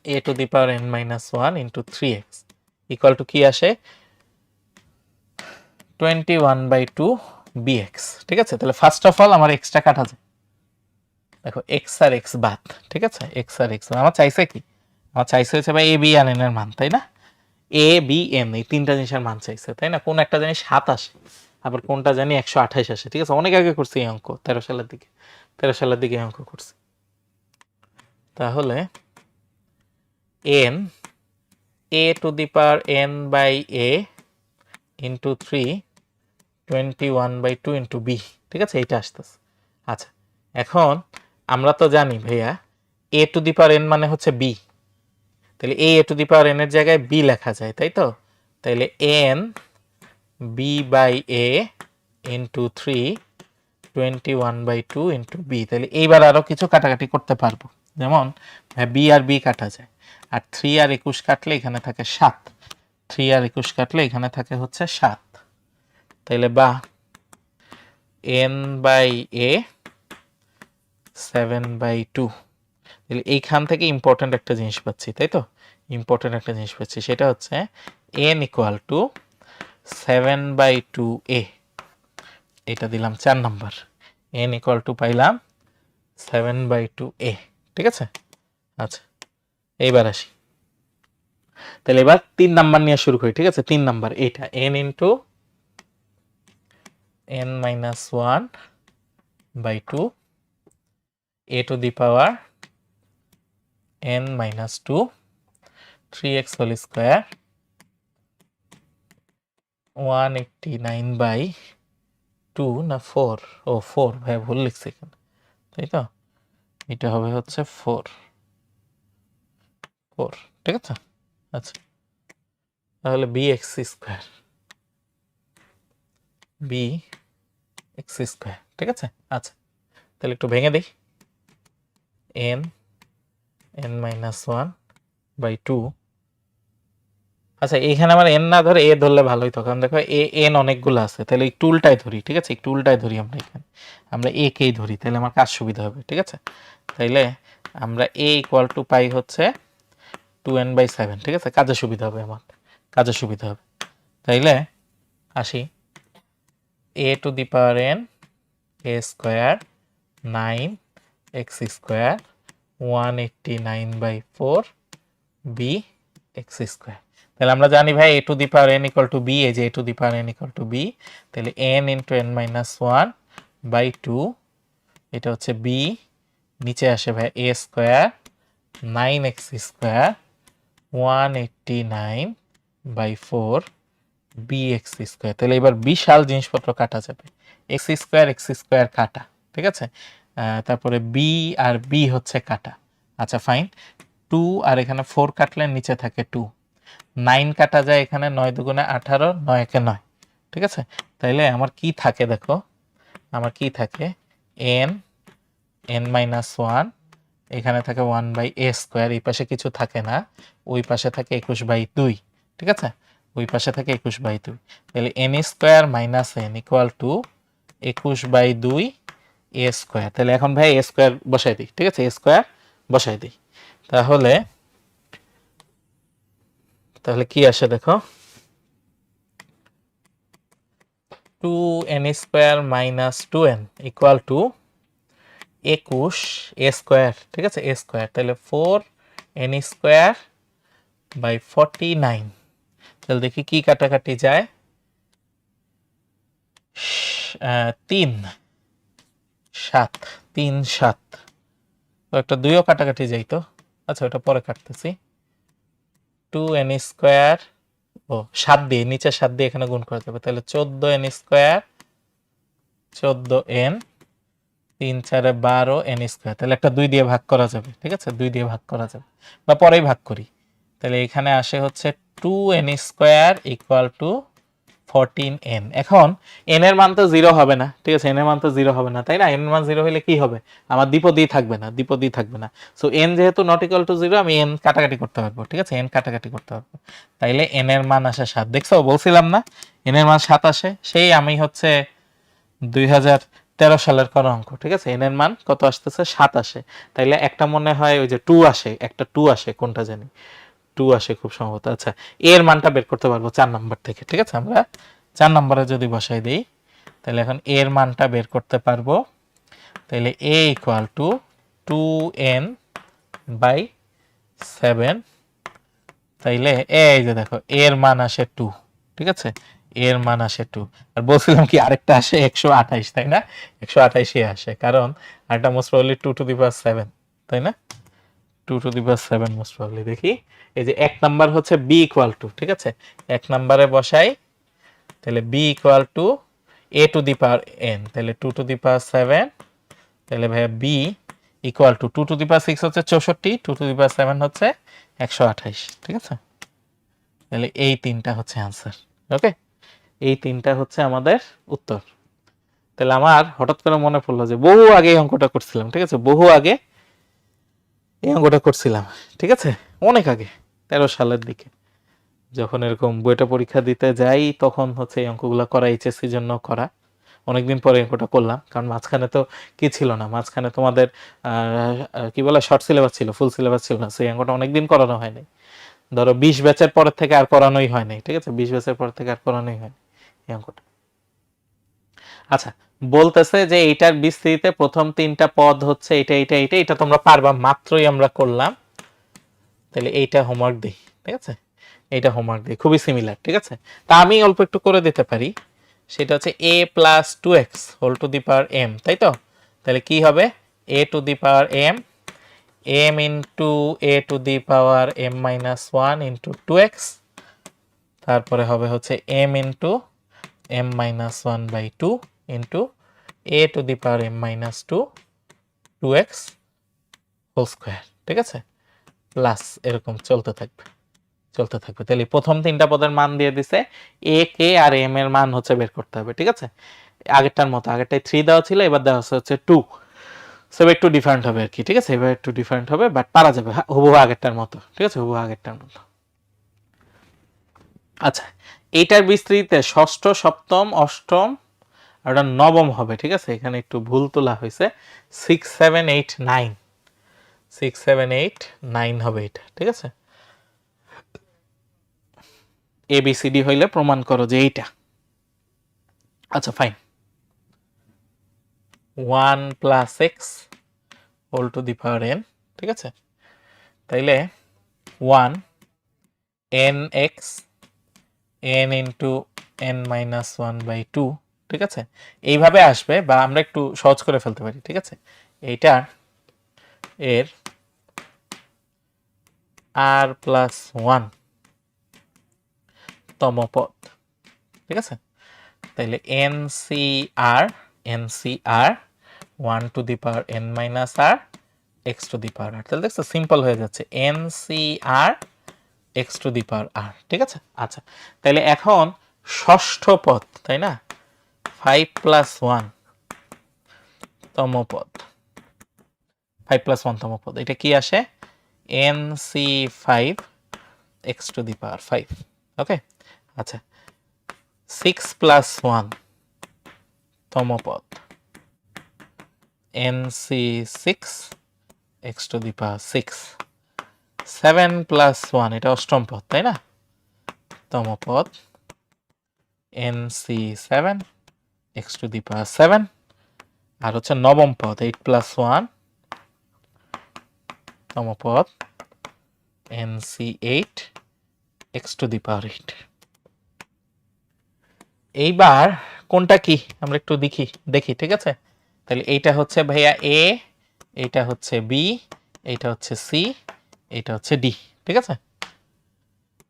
a to the power n-1 into 3x equal to কি আসে 21/2 bx। ঠিক আছে, তাহলে ফার্স্ট অফ অল আমার এক্সট্রা কাটা যায়, দেখো x আর x বাদ। ঠিক আছে, x আর x আমার চাইছে কি, আমার চাইছে হচ্ছে ভাই a b আর n এর মান, তাই না? a b n এই 3টা জিনিসের মান চাইছে, তাই না? কোন একটা জানি 7 আসে, আবার কোনটা জানি 128 আসে। ঠিক আছে, অনেক আগে করছি এই অঙ্ক, 13 সালের দিকে, 13 সালের দিকে অঙ্ক করছি। তাহলে n a to the power n by a into 3 21/2 into b। ঠিক আছে, এইটা আসতেছে। আচ্ছা, এখন আমরা তো জানি ভাইয়া a to the power n মানে হচ্ছে b, তাহলে a to the power n এর জায়গায় b লেখা যায়, তাই তো? তাহলে n b by a into 3 21/2 into b। তাহলে এইবার আরো কিছু কাটাকাটি করতে পারবো, যেমন b আর b কাটা যায়, আর 3 আর 21 কাটলে এখানে থাকে 7, 3 আর 21 কাটলে এখানে থাকে হচ্ছে 7। তাইলে বা n by a 7/2। তাহলে এইখান থেকে ইম্পর্টেন্ট একটা জিনিস পাচ্ছি, তাই তো? ইম্পর্টেন্ট একটা জিনিস পাচ্ছি, সেটা হচ্ছে n ইকুয়াল টু 7/2a। এটা দিলাম 4 নাম্বার। n ইকুয়াল টু পাইলাম 7/2a, ঠিক আছে? আচ্ছা, এইবার আসি। তাহলে এবার 3 নাম্বার নিয়ে শুরু করি, ঠিক আছে? 3 নাম্বার এটা n into n minus 1/2 a to the power n minus 2 3x whole square 189/2 না 4, ও 4 ভাই ভুল লিখছি এখানে, তাই তো? এটা হবে হচ্ছে 4, ঠিক আছে? আচ্ছা, তাহলে bx স্কোয়ার, ঠিক আছে? আচ্ছা, তাহলে একটু ভেঙে দিই। n minus 1/2। আচ্ছা, এখানে আমার n না ধরে a ধরলে ভালো হইতো, কারণ দেখো n অনেকগুলো আছে। তাহলে একটু উল্টায় ধরি, ঠিক আছে? একটু উল্টায় ধরি আমরা এখানে, আমরা a কেই ধরি, তাহলে আমার কাজ সুবিধা হবে, ঠিক আছে? তাইলে আমরা a ইকুয়াল টু পাই হচ্ছে 2n/7, ঠিক আছে? কাজে সুবিধা হবে, আমার কাজে সুবিধা হবে। তাইলে আসি, a to the power n a square 9x square 189/4 bx square. তাহলে আমরা জানি ভাই a to the power n equal to b, এই যে a to the power n equal to b, তাহলে n ইন্টু n মাইনাস 1/2, এটা হচ্ছে b, নিচে আসে ভাই a square 9x square 189/4 bx square. তাহলে এবার বিশাল জিনিসপত্র কাটা যাবে, x স্কোয়ার কাটা, ঠিক আছে? তারপরে b আর b হচ্ছে কাটা। আচ্ছা ফাইন, 2 আর এখানে 4 কাটলে নিচে থাকে 2, 9 কাটা যায় এখানে, 9 দুগুণে 18, 9 একে 9, ঠিক আছে? তাইলে আমার কি থাকে দেখো, আমার কি থাকে n মাইনাস 1, এখানে থাকে 1/a স্কোয়ার, এই পাশে কিছু থাকে না, ওই পাশে থাকে 21/2, ঠিক আছে? ওই পাশে থাকে 21/2। তাহলে n square minus n equal to 21/2 a square. তাহলে এখন ভাই a স্কোয়ার বসাই দিই, ঠিক আছে? a স্কোয়ার বসাই দিই। তাহলে কি আসে দেখো, 2n square minus 2n equal to 21 a square, ঠিক আছে? a স্কোয়ার, তাহলে 4n স্কোয়ার বাই 49। তাহলে দেখি কি কাটাকাটি যায়, 3 7, 3 7, একটা 2ও কাটাকাটি যাইতো। আচ্ছা, ওটা পরে কাটতেছি। 2n স্কোয়ার, ও 7 দিয়ে, নিচে 7 দিয়ে এখানে গুণ করা যাবে, তাহলে 14n square 14n 3 4 12n square. তাহলে একটা 2 দিয়ে ভাগ করা যাবে, ঠিক আছে? 2 দিয়ে ভাগ করা যাবে, বা পরেই ভাগ করি। তাহলে এখানে আসে হচ্ছে 2n square equal to 14n। এখন n এর মান তো 0 হবে না, ঠিক আছে? n এর মান তো 0 হবে না, তাই না? n এর মান 0 হলে কি হবে, আমার দ্বিপদী থাকবে না, দ্বিপদী থাকবে না। সো n যেহেতু নট ইকুয়াল টু 0, আমি n কাটাকাটি করতে পারবো, ঠিক আছে? n কাটাকাটি করতে পারবো। তাইলে n এর মান আসে 7। দেখছো, বলছিলাম না n এর মান 7 আসে, সেই আমি হচ্ছে 2013 সালের করা অঙ্ক, ঠিক আছে? n এর মান কত আসতেছে, 7 আসে। তাইলে একটা মনে হয় ওই যে 2 আসে, একটা 2 আসে, কোনটা জানি 2 আসে খুব সম্ভবত। আচ্ছা, এর মানটা বের করতে পারবো 4 নাম্বার থেকে, ঠিক আছে? আমরা 4 নম্বরে যদি বসাই দিই, তাহলে এখন এর মানটা বের করতে পারবো। তাহলে a ইকুয়াল টু 2n/7। তাইলে এই যে দেখো, এর মান আসে 2, ঠিক আছে? এর মান আসে 2। আর বলছিলাম কি আরেকটা আসে 128, তাই না? 128 আসে, কারণ আরেকটা মোস্ট প্রবাবলি 2 টু দি পাওয়ার 7, তাই না? 2 to the power 7 most probably. দেখি, এই যে 1 নাম্বার হচ্ছে b ইকুয়াল টু, ঠিক আছে? 1 নম্বরে বসাই, তাহলে b equal two a to the power n, তাহলে 2 টু দি পাওয়ার 7। তাহলে ভাইয়া b equal to 2 to the power 6 হচ্ছে 64, 2 টু দি পাওয়ার 7 হচ্ছে 128, ঠিক আছে? তাহলে এই তিনটা হচ্ছে আনসার। ওকে, এই তিনটা হচ্ছে আমাদের উত্তর। তাহলে আমার হঠাৎ করে মনে পড়লো যে বহু আগে এই অঙ্কটা করছিলাম, ঠিক আছে? বহু আগে এই অঙ্কটা করছিলাম, ঠিক আছে? অনেক আগে, 13 সালের দিকে, যখন এরকম বইটা পরীক্ষা দিতে যাই, তখন হচ্ছে এই অঙ্কগুলো করা, এইচএসসির জন্য করা, অনেকদিন পরে অঙ্কটা করলাম, কারণ মাঝখানে তো কি ছিল না, মাঝখানে তোমাদের কি বলে শর্ট সিলেবাস ছিল, ফুল সিলেবাস ছিল না, সেই অঙ্কটা অনেকদিন করানো হয়নি। ধরো 20 ব্যাচের পরের থেকে আর করানোই হয়নি, ঠিক আছে, 20 ব্যাচের পর থেকে আর করানোই হয়নি এই অঙ্কটা। আচ্ছা, বলতেছে যে এইটার বিস্তৃতিতে প্রথম 3টা পদ হচ্ছে এটা এটা এটা, এটা তোমরা পারবা, মাত্রই আমরা করলাম। তাহলে এইটা হোমওয়ার্ক দিই, ঠিক আছে, এইটা হোমওয়ার্ক দিই, খুবই সিমিলার, ঠিক আছে। তা আমি অল্প একটু করে দিতে পারি, সেটা হচ্ছে a plus 2x whole to the power m, তাই তো? তাহলে কি হবে, a to the power m, m into a to the power m minus 1 into 2x, তারপরে হবে হচ্ছে m into m minus 1 by 2 into a to the power m minus 2 2x whole square, ঠিক আছে, প্লাস এরকম চলতে থাকবে চলতে থাকবে। তাহলে প্রথম 3টা পদের মান দিয়ে দিছে, a কে আর m এর মান হচ্ছে বের করতে হবে, ঠিক আছে। আগেরটার মতো, আগেরটায় 3 দেওয়া ছিল, এবার দেওয়া হচ্ছে 2, সব একটু ডিফারেন্ট হবে আর কি, ঠিক আছে, এবার একটু ডিফারেন্ট হবে, বাট পারা যাবে হুবহু আগেরটার মতো, ঠিক আছে, হুবহু আগেরটার মতো। আচ্ছা, এইটার বিস্তৃতিতে ষষ্ঠ, সপ্তম, অষ্টম আর ওটা নবম হবে, ঠিক আছে, এখানে একটু ভুল তোলা হয়েছে, 6 7 8 9, 6 7 8 9 হবে এটা, ঠিক আছে। ABCD হইলে প্রমাণ করো যে এইটা। আচ্ছা fine, 1 plus x whole to the power n, ঠিক আছে, তাইলে 1 nx n into n minus 1 by 2, ঠিক আছে, এইভাবে আসবে, বা আমরা একটু সহজ করে ফেলতে পারি, ঠিক আছে, এইটা এর r প্লাস 1 তম পদ, ঠিক আছে, তাইলে NCR 1 to the power n minus r x to the power r, তাহলে দেখছো সিম্পল হয়ে যাচ্ছে, NCR x to the power r, ঠিক আছে। আচ্ছা, তাহলে এখন ষষ্ঠ পদ, তাই না, 5 প্লাস 1 তম পদ, 5 প্লাস 1 তম পদ, এটা কি আসে, NC5 x টু দি পাওয়ার 5, ওকে। আচ্ছা, 6 প্লাস 1 তম পদ, NC6 x to the power 6, 7 plus 1 এটা অষ্টম পদ, তাই না, তম পদ, NC7 x টু দি পাওয়ার 7, আর হচ্ছে নবম পদ 8 প্লাস 1 তম পদ, NC8 x টু দি পাওয়ার 8। এইবার কোনটা কি আমরা একটু দেখি, ঠিক আছে, তাহলে এইটা হচ্ছে ভাইয়া A, এইটা হচ্ছে B, এইটা হচ্ছে C, এইটা হচ্ছে D, ঠিক আছে।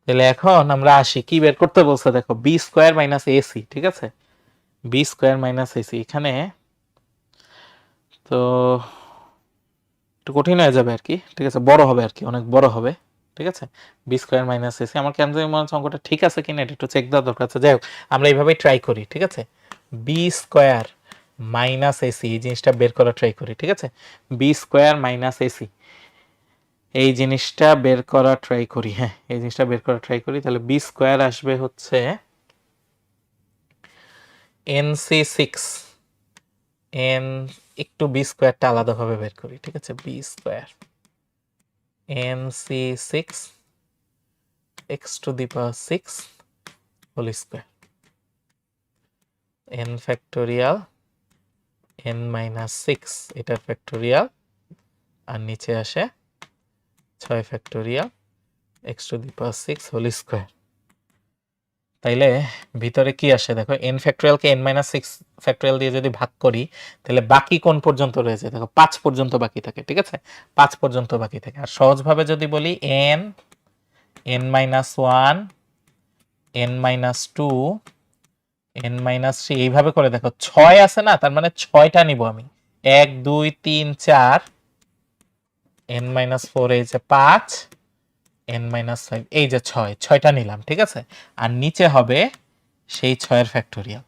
তাহলে এখন আমরা আসি, কি বের করতে বলছে দেখো, B স্কয়ার মাইনাস AC, ঠিক আছে, B স্কয়ার মাইনাস AC, এখানে তো একটু কঠিন হয়ে যাবে আর কি, ঠিক আছে, বড় হবে আর কি, অনেক বড় হবে, ঠিক আছে, বি স্কোয়ার মাইনাস এসি, আমার কেন জানি মনে হচ্ছে অঙ্কটা ঠিক আছে কিনা এটা একটু চেক দেওয়া দরকার আছে, যাই হোক আমরা এইভাবেই ট্রাই করি, ঠিক আছে, বি স্কোয়ার মাইনাস এসি, এই জিনিসটা বের করা ট্রাই করি, ঠিক আছে, বি স্কোয়ার মাইনাস এসি, এই জিনিসটা বের করা ট্রাই করি, হ্যাঁ এই জিনিসটা বের করা ট্রাই করি, তাহলে বি স্কোয়ার আসবে হচ্ছে NC6 n, একটু বি স্কোয়ারটা আলাদাভাবে বের করি, ঠিক আছে, b square NC6 x to the power 6 whole square, n factorial n minus 6 এটার ফ্যাক্টোরিয়াল, আর নিচে আসে 6 factorial x to the power 6 whole square। তাইলে ভিতরে কি আসে দেখো, n ফ্যাক্টোরিয়ালকে n minus 6 ফ্যাক্টোরিয়াল দিয়ে যদি ভাগ করি, তাহলে বাকি কোন পর্যন্ত রয়েছে দেখো, 5 পর্যন্ত বাকি থাকে, ঠিক আছে, 5 পর্যন্ত বাকি থাকে। আর সহজভাবে যদি বলি n minus 1 n minus 2 n minus 3, এইভাবে করে দেখো 6 আছে না, তার মানে 6টা নিব আমি, 1 2 3 4, n minus 4 এই যে 5, n minus 5 এই যে 6টা নিলাম, ঠিক আছে, আর নিচে হবে সেই 6 এর ফ্যাক্টোরিয়াল,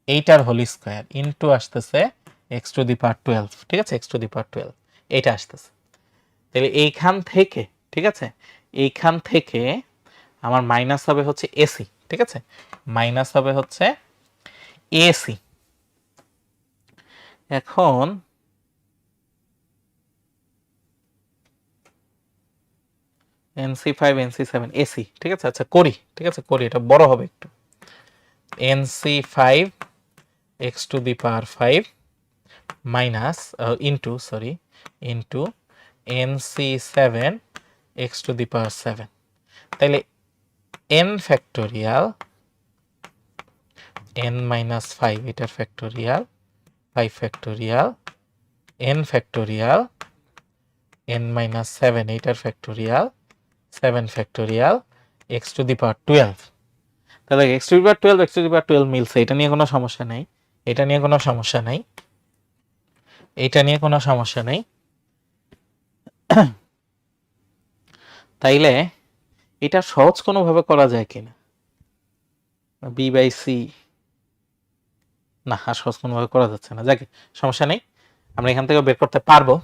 এইটার হোল স্কয়ার ইনটু আসতেছে x টু দি পাওয়ার 12, ঠিক আছে, x টু দি পাওয়ার 12 এইটা আসতেছে। তাহলে এইখান থেকে, ঠিক আছে, এইখান থেকে আমার মাইনাস হবে হচ্ছে এসি, ঠিক আছে, মাইনাস হবে হচ্ছে এসি, এখন NC5 NC7 AC, ঠিক আছে? আচ্ছা করি, ঠিক আছে, করি, এটা বড় হবে একটু। NC5 x to the power 5 minus into NC7 x to the power 7, তাহলে n ফ্যাক্টোরিয়াল n minus 5 এটার factorial 5 factorial n factorial n minus 7 এটার factorial 7 factorial x to the power 12। তাহলে x to the power 12 x to the power 12 মিলছে, এটা নিয়ে কোনো সমস্যা নাই, এটা নিয়ে কোনো সমস্যা নাই, এটা নিয়ে কোনো সমস্যা নাই। তাইলে এটা সহজ কোনোভাবে করা যায় কিনা, b/c, না আর সহজ কোনোভাবে করা যাচ্ছে না, যাকে সমস্যা নেই, আমরা এখান থেকে বের করতে পারবো।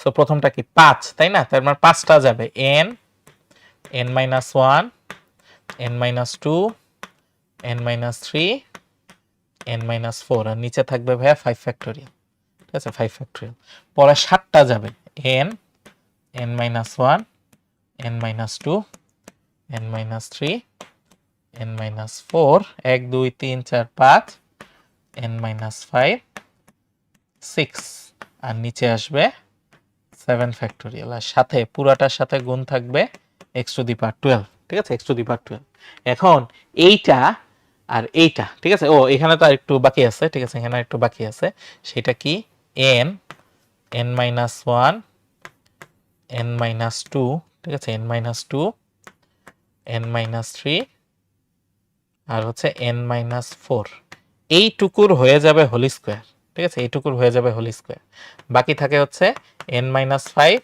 সো প্রথমটা কি 5, তাই না? তার মানে 5টা যাবে n minus 1 n minus 2 n minus 3 n minus 4, আর নিচে থাকবে ভাইয়া 5 ফ্যাক্টোরিয়াল, ঠিক আছে, 5 ফ্যাক্টোরিয়াল। পরে 7টা যাবে n minus 1 n minus 2 n minus 3 n minus 4 1 2 3 4 5 n minus 5 6, আর নিচে আসবে 7 ফ্যাক্টোরিয়াল, আর সাথে পুরাটার সাথে গুণ থাকবে x to the power 12, ঠিক আছে, x to the power 12। এখন এইটা আর এইটা, ঠিক আছে, ও এখানে তো আরেকটু বাকি আছে, ঠিক আছে, এখানে আরেকটু বাকি আছে, সেটা কি n minus 1 n minus 2, ঠিক আছে, n minus 2 n minus 3 আর হচ্ছে n minus 4, এইটুকুর হয়ে যাবে হোল স্কয়ার, ঠিক আছে, এইটুকুর হয়ে যাবে হোল স্কয়ার। বাকি থাকে হচ্ছে n minus 5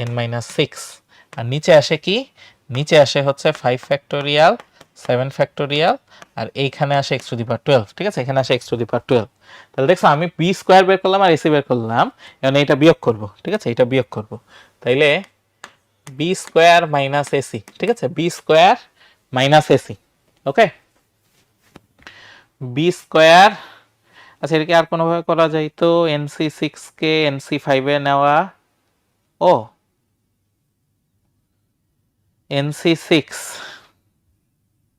n minus 6, আর নিচে আসে কি, নিচে আসে হচ্ছে 5 ফ্যাক্টোরিয়াল 7 ফ্যাক্টোরিয়াল, আর এইখানে আসে x to the power 12, ঠিক আছে, এখানে আসে x to the power 12। তাহলে দেখছো আমি b স্কয়ার বের করলাম আর ac বের করলাম, এখন এটা বিয়োগ করব, ঠিক আছে, এটা বিয়োগ করব। তাইলে b স্কয়ার মাইনাস ac, ঠিক আছে, b স্কয়ার মাইনাস ac, ওকে, b স্কয়ার। আচ্ছা এটা কি আর কোনোভাবে করা যায় তো, NC6 কে NC5 এ নেওয়া, ও NC6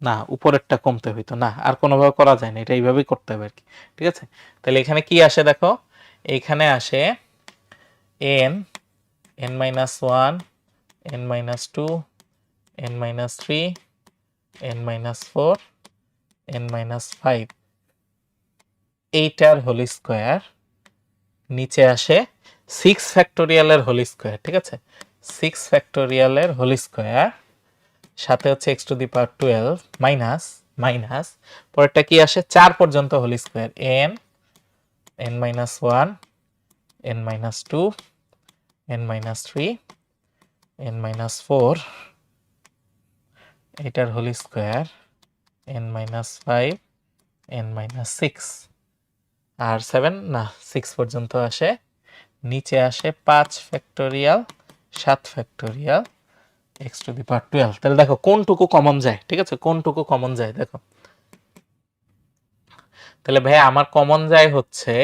না উপরেরটা কমতে হইতো, না আর কোনোভাবে করা যায় না, এটা এইভাবেই করতে হবে আর কি, ঠিক আছে। তাহলে এখানে কি আসে দেখো, এইখানে আসে n minus 1 n minus 2 n minus 3 n minus 4 n minus 5, এইটার হোল স্কয়ার, নিচে আসে 6 ফ্যাক্টোরিয়ালের হোল স্কয়ার, ঠিক আছে, 6 ফ্যাক্টোরিয়ালের হোল স্কয়ার, সাথে হচ্ছে x to the power 12 minus পরেরটা কি আসে 4 পর্যন্ত whole square n minus 1 n minus 2 n minus 3 n minus 4, এটার whole square n minus 5 n minus 6, আর 7 না 6 পর্যন্ত আসে, নিচে আসে 5 factorial 7 factorial x to the power 12। তাহলে দেখো কোনটুকু কমন যায়, ঠিক আছে, কোনটুকু কমন যায় দেখো, তাহলে ভাই আমার কমন যায় হচ্ছে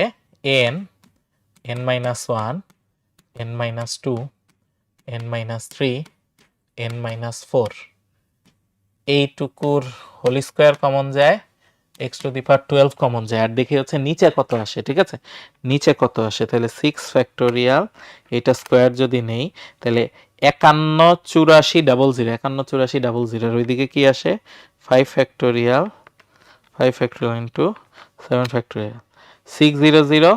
n minus 1 n minus 2 n minus 3 n minus 4, এইটুকুর হোল স্কয়ার কমন যায়, x to the power 12 common যায়, আর দেখি হচ্ছে নিচে কত আসে, ঠিক আছে, নিচে কত আসে, তাহলে 6 ফ্যাক্টোরিয়াল, এটা স্কয়ার যদি নেই তাহলে 51 84 00 51 84 00 ওইদিকে কি আসে 5 ফ্যাক্টোরিয়াল ইন্টু 7 ফ্যাক্টোরিয়াল 600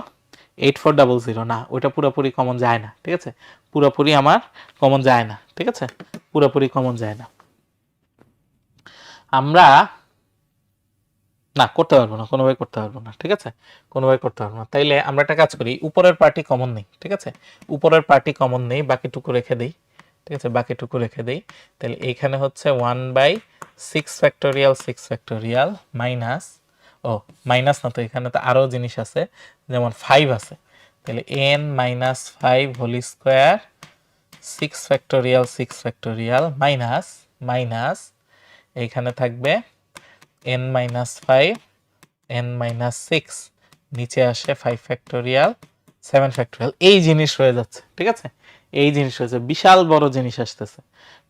8400, না ওইটা পুরোপুরি কমন যায় না, ঠিক আছে, পুরোপুরি আমার কমন যায় না, ঠিক আছে, পুরোপুরি কমন যায় না, আমরা না করতে পারবো না, কোনোভাবে করতে পারবো না, ঠিক আছে, কোনোভাবে করতে পারবো না। তাইলে আমরা একটা কাজ করি, উপরের পার্টি কমন নেই, ঠিক আছে, উপরের পার্টি কমন নেই, বাকিটুকু রেখে দেই, ঠিক আছে, বাকিটুকু রেখে দেই। তাহলে এইখানে হচ্ছে 1/6 ফ্যাক্টোরিয়াল মাইনাস, ও মাইনাস না তো, এখানে তো আরও জিনিস আছে, যেমন 5 আছে, তাহলে n minus 5 whole square 6 factorial minus এইখানে থাকবে n minus 5 n minus 6 নিচে আসে 5 ফ্যাক্টোরিয়াল 7 ফ্যাক্টোরিয়াল, এই জিনিস হয়ে যাচ্ছে। ঠিক আছে, এই জিনিস হয়েছে, বিশাল বড় জিনিস আসতেছে,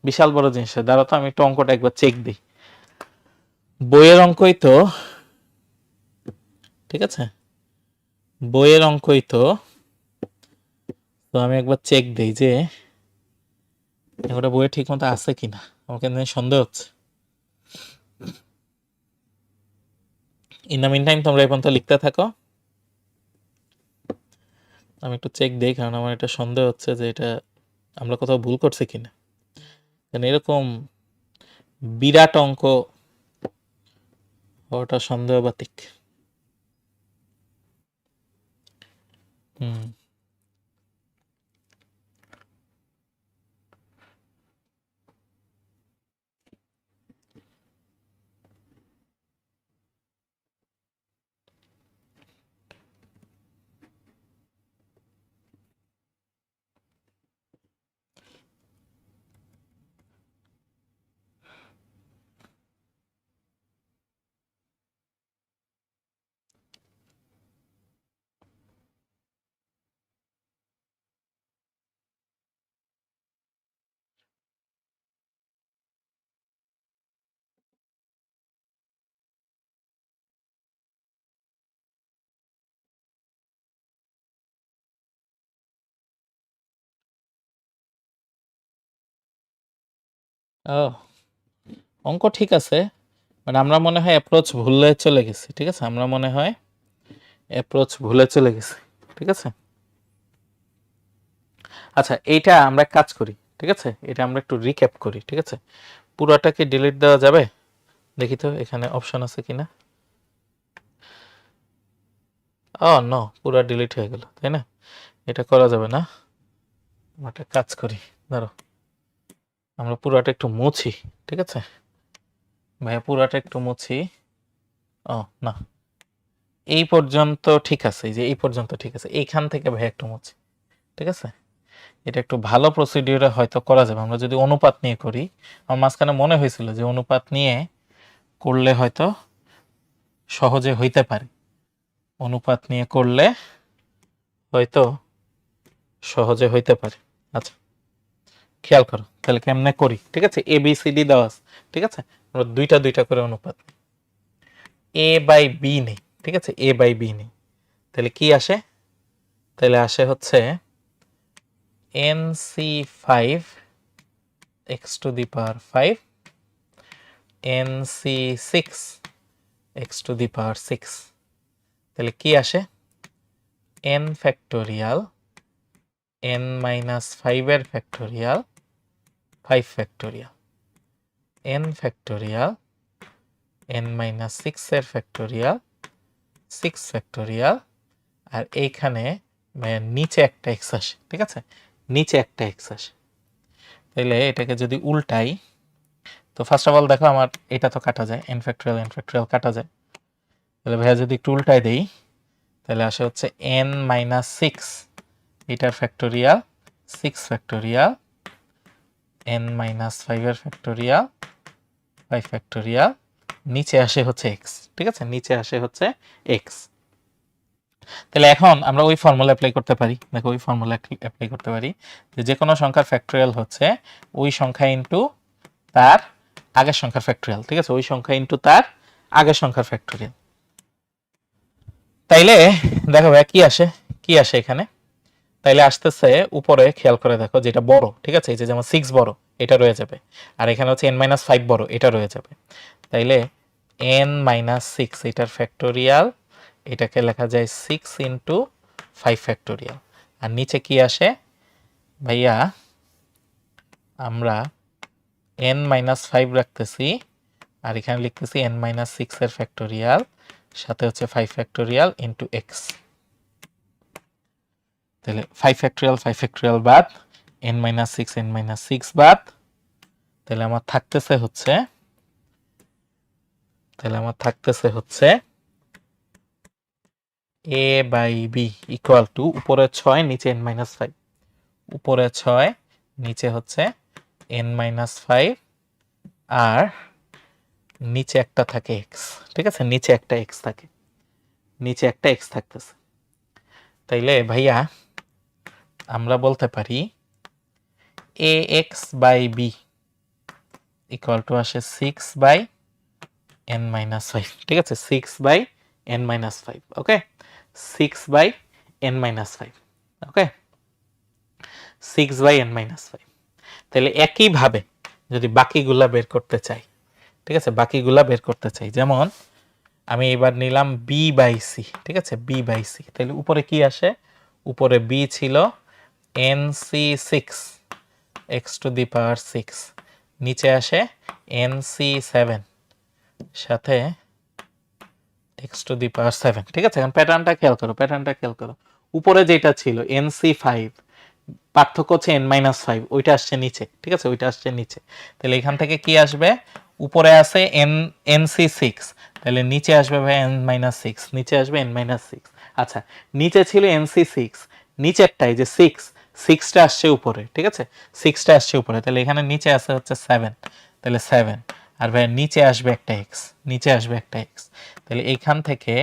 বিশাল বড় জিনিস। দাঁড়াও তো আমি একটু অঙ্কটা একবার চেক দিই। বইয়ের অঙ্কই তো, ঠিক আছে, বইয়ের অঙ্কই তো। তো আমি একবার চেক দিই যে ওটা বইয়ে ঠিক মতো আছে কিনা, আমার কেন জানি সন্দেহ হচ্ছে। ইন দ্য মিন টাইম তোমরা এই পর্যন্ত লিখতে থাকো, আমি একটু চেক দিই, কারণ আমার এটা সন্দেহ হচ্ছে যে এটা আমরা কোথাও ভুল করছি কিনা। কারণ এরকম বিরাট অঙ্ক হওয়াটা সন্দেহবাতিক। হুম, ও অঙ্ক ঠিক আছে, মানে আমরা মনে হয় অ্যাপ্রোচ ভুলে চলে গেছি। ঠিক আছে, আমরা মনে হয় অ্যাপ্রোচ ভুলে চলে গেছি। ঠিক আছে, আচ্ছা এইটা আমরা এক কাজ করি। ঠিক আছে, এটা আমরা একটু রিক্যাপ করি। ঠিক আছে, পুরাটাকে ডিলিট দেওয়া যাবে? দেখি তো এখানে অপশন আছে কিনা। ও নো, পুরা ডিলিট হয়ে গেল, তাই না? এটা করা যাবে না। আমরা একটা কাজ করি, ধরো আমরা পুরাটা একটু মুছি। ঠিক আছে ভাইয়া, পুরাটা একটু মুছি। ও না, এই পর্যন্ত ঠিক আছে, এই যে এই পর্যন্ত ঠিক আছে, এইখান থেকে ভাইয়া একটু মুছি। ঠিক আছে, এটা একটু ভালো প্রসিডিউরে হয়তো করা যাবে আমরা যদি অনুপাত নিয়ে করি। আমার মাঝখানে মনে হয়েছিল যে অনুপাত নিয়ে করলে হয়তো সহজে হইতে পারে, অনুপাত নিয়ে করলে হয়তো সহজে হইতে পারে। আচ্ছা খেয়াল করো তাহলে কেমনে করি। ঠিক আছে, এ বি সি ডি দেওয়া আছে। ঠিক আছে, আমরা দুইটা দুইটা করে অনুপাত এ বাই বি নেই। ঠিক আছে, এ বাই বি নেই, তাহলে কি আসে? তাহলে আসে হচ্ছে NC5 x to the power 5 NC6 x to the power 6। তাহলে কি আসে? n ফ্যাক্টোরিয়াল n মাইনাস 5 এর factorial 5 factorial n factorial n minus 6 এর ফ্যাক্টোরিয়াল 6 ফ্যাক্টোরিয়াল, আর এইখানে নিচে একটা এক্স আসে। ঠিক আছে, নিচে একটা এক্স আসে। তাহলে এটাকে যদি উল্টাই, তো ফার্স্ট অফ অল দেখো আমার এটা তো কাটা যায়, n ফ্যাক্টোরিয়াল কাটা যায়। তাহলে ভাইয়া যদি একটু উল্টাই দেই, তাহলে আসে হচ্ছে n মাইনাস 6 এটার ফ্যাক্টোরিয়াল 6 ফ্যাক্টোরিয়াল n মাইনাস 5 এর ফ্যাক্টোরিয়াল 5 ফ্যাক্টোরিয়াল, নিচে আসে হচ্ছে x। ঠিক আছে, নিচে আসে হচ্ছে x। তাহলে এখন আমরা ওই ফর্মুলা অ্যাপ্লাই করতে পারি। দেখো ওই ফর্মুলা অ্যাপ্লাই করতে পারি যে কোনো সংখ্যার ফ্যাক্টোরিয়াল হচ্ছে ওই সংখ্যা ইনটু তার আগের সংখ্যার ফ্যাক্টোরিয়াল। ঠিক আছে, ওই সংখ্যা ইনটু তার আগের সংখ্যার ফ্যাক্টোরিয়াল। তাইলে দেখো ভাই কি আসে, কি আসে এখানে? তাইলে আসতেছে উপরে, খেয়াল করে দেখো যেটা বড়। ঠিক আছে, এই যে যেমন 6 বড়, এটা রয়ে যাবে, আর এখানে হচ্ছে n-5 বড়, এটা রয়ে যাবে। তাইলে n-6 এটার ফ্যাক্টোরিয়াল, এটাকে লেখা যায় 6 ইন্টু 5 ফ্যাক্টোরিয়াল। আর নিচে কি আসে ভাইয়া? আমরা n-5 রাখতেছি, আর এখানে লিখতেছি n-6 এর ফ্যাক্টোরিয়াল, সাথে হচ্ছে 5 ফ্যাক্টোরিয়াল ইন্টু এক্স। তাহলে 5 ফ্যাক্টোরিয়াল বাদ, n-6 বাদ, তাহলে আমার থাকতেছে হচ্ছে, a by B equal to উপরে 6 নিচে n-5, উপরে 6 নিচে হচ্ছে n-5, আর নিচে একটা থাকে x। ঠিক আছে, নিচে একটা x থাকে। নিচে একটা এক্স থাকতেছে। তাইলে ভাইয়া আমরা বলতে পারি A X by B equal to আসে 6/n-5, ঠিক আছে, 6/n-5, ওকে, 6/n-5, ওকে, 6/n-5। তাহলে একইভাবে যদি বাকিগুলা বের করতে চাই, ঠিক আছে, বাকিগুলা বের করতে চাই, যেমন আমি এবার নিলাম বি বাই সি, ঠিক আছে, বি বাই সি। তাহলে উপরে কি আসে, উপরে বি ছিল nc6 x⁶, নিচে আসে nc7 সাথে x⁶, ঠিক আছে। এখন প্যাটার্নটা খেয়াল করো, উপরে যেটা ছিল nc5, পার্থক্য হচ্ছে n-5, ওইটা আসছে নিচে, ঠিক আছে, ওইটা আসছে নিচে। তাহলে এখান থেকে কি আসবে, উপরে আছে nc6, তাহলে নিচে আসবে ভাই n-6, নিচে আসবে n-6। আচ্ছা, নিচে ছিল nc6, নিচেরটাই যে 6টা আসছে উপরে, ঠিক আছে, 6টা আসছে উপরে, তাহলে এখানে নিচে আছে হচ্ছে 7, তাহলে 7, আর ভাই নিচে আসবে একটা এক্স, নিচে আসবে একটা এক্স। তাহলে এইখান থেকে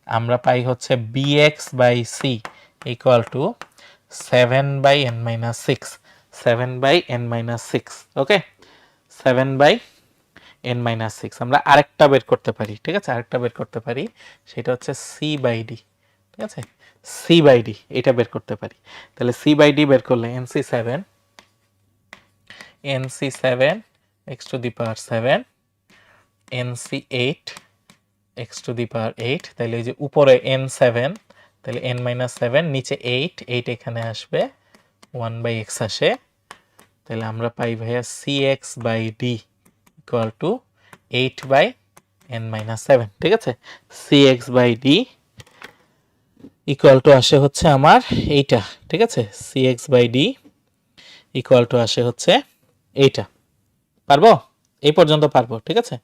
আমরা পাই হচ্ছে bx/c equal to 7/n-6, 7/n-6, okay, 7/n-6। আমরা আরেকটা বের করতে পারি, ঠিক আছে, আরেকটা বের করতে পারি, সেটা হচ্ছে c/d, ঠিক আছে, c/d এটা বের করতে পারি। তাহলে c/d বের করলে nc7 x⁶, nc8 x⁸, তাহলে এই যে উপরে n7, তাহলে n-7, নিচে 8 এখানে আসবে, 1/x আসে। তাহলে আমরা পাই ভাইয়া cx/d ইকুয়াল টু 8/n-7, ঠিক আছে, cx/d ইকুয়াল টু আসে হচ্ছে আমার এইটা, ঠিক আছে, cx/d ইকুয়াল টু আসে হচ্ছে এইটা। পারবো, এই পর্যন্ত পারবো, ঠিক আছে,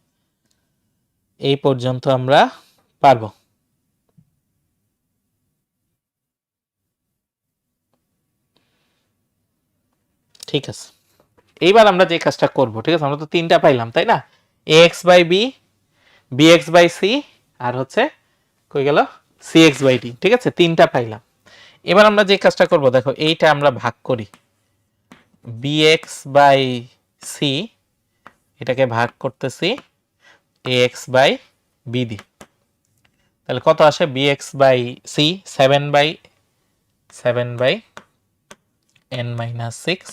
এই পর্যন্ত আমরা পারবো। ঠিক আছে, এইবার আমরা যে কাজটা করব, ঠিক আছে, আমরা তো তিনটা পাইলাম তাই না, ax/b, bx/c, আর হচ্ছে কই গেল cx/d, ঠিক আছে, তিনটা পাইলাম। এবার আমরা যে কাজটা করব, দেখো এইটা আমরা ভাগ করি, bx/c এটাকে ভাগ করতেছি ax/b দি, তাহলে কত আসে, bx/c 7/n-6,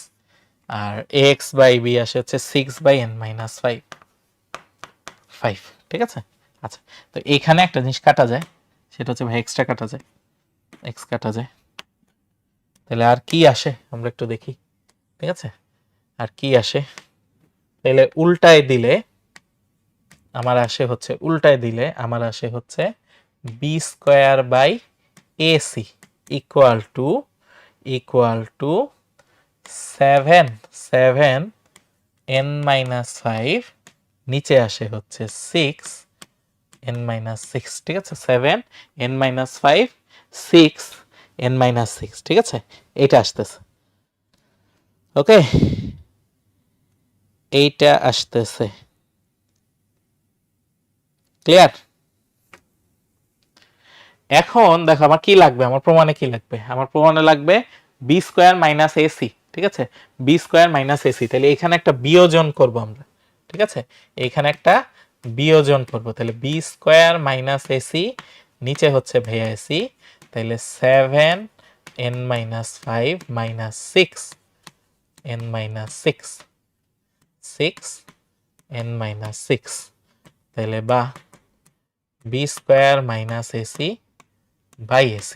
আর ax/b আসে হচ্ছে 6/n-5, ঠিক আছে। আচ্ছা, তো এইখানে একটা জিনিস কাটা যায়, সেটা হচ্ছে ভাই এক্সট্রা কাটা যায়, এক্স কাটা যায়, তাহলে আর কি আসে আমরা একটু দেখি, ঠিক আছে, আর কি আসে, তাহলে উল্টায় দিলে আমার আসে হচ্ছে, b² ইকুয়াল টু 7n-5, নিচে আসে হচ্ছে 6n-6, ঠিক আছে, 7n-5, 6n-6, ঠিক আছে, এইটা আসতেছে, ওকে, এইটা আসতেছে, ক্লিয়ার। এখন দেখো আমার কি লাগবে, আমার প্রমাণে কি লাগবে, আমার প্রমাণে লাগবে b² - ac, ঠিক আছে, b² - ac। তাহলে এখানে একটা বিয়োজন করব আমরা, ঠিক আছে, এখানে একটা বিয়োজন করব, তাহলে b² - ac, নিচে হচ্ছে ভাইয়া ac, তাহলে 7n-5 - 6n-6, 6n-6, তাহলে বা b² - ac বাই ac,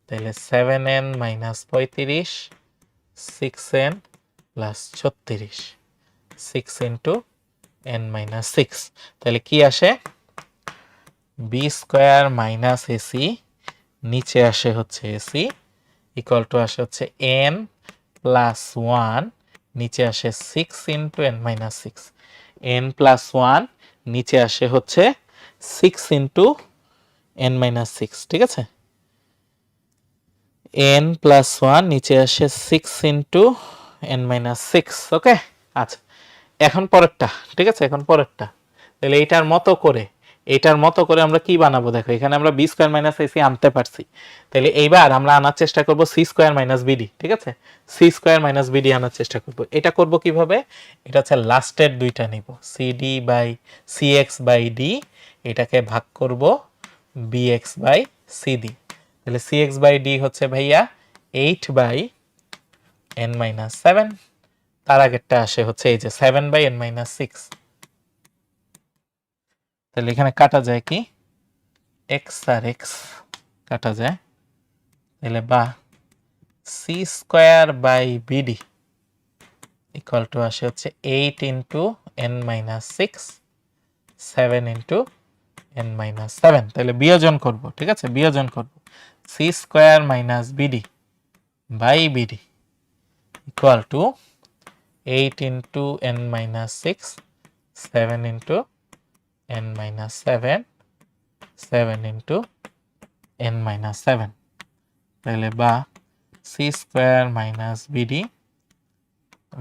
তাহলে 7n-35, 6n plus 36, 6 into n-6, তাহলে কি আসে, b² - ac, নিচে আসে হচ্ছে ac ইকুয়াল টু আসে হচ্ছে n+1, নিচে আসে 6 ইন্টু n-6, n+1 নিচে আসে হচ্ছে 6 ইন্টু n-6, ঠিক আছে, n+1 নিচে আসে 6 ইন্টু n-6, ওকে। আচ্ছা, এখন পরেরটা, ঠিক আছে, এখন পরেরটা, তাহলে এইটার মতো করে এটার মতো করে আমরা কি বানাবো দেখো, এখানে আমরা বি স্কোয়ার মাইনাস এসি আনতে পারছি, তাহলে এইবার আমরা আনার চেষ্টা করব সি স্কোয়ার মাইনাস বিডি। ঠিক আছে, সি স্কোয়ার মাইনাস বিডি আনার চেষ্টা করব। এটা করব কিভাবে, এটা হচ্ছে লাস্টের দুইটা নিব, cd by cx by d, এটাকে ভাগ করব বিএক্স বাই সিডি। তাহলে সিএক্স বাই ডি হচ্ছে ভাইয়া 8 বাই এন মাইনাস 7, তার আগেরটা আসে হচ্ছে এই যে 7 বাই এন মাইনাস 6। তাহলে এখানে কাটা যায় কি, এক্স আর এক্স কাটা যায়, তাহলে বা c square by bd equal to আসে হচ্ছে 8 into n minus 6, 7 into n minus 7। তাহলে বিয়োজন করব, ঠিক আছে, বিয়োজন করব, c square minus bd by bd equal to 8 into n minus 6, 7 into n minus 7, 7 into n minus 7, তাহলে বা c square minus bd,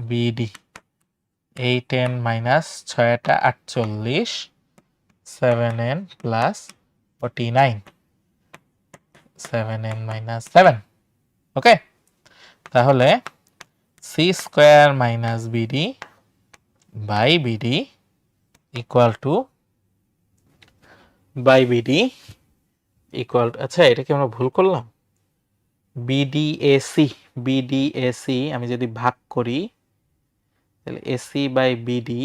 bd 8n minus 6টা 48, 7n plus 49, 7n minus 7। ওকে, তাহলে c square minus bd by bd equal to by bd equal, আচ্ছা এটা কি আমরা ভুল করলাম, বিডিএসি, বিডিএসি আমি যদি ভাগ করি তাহলে এসি বাই বিডি,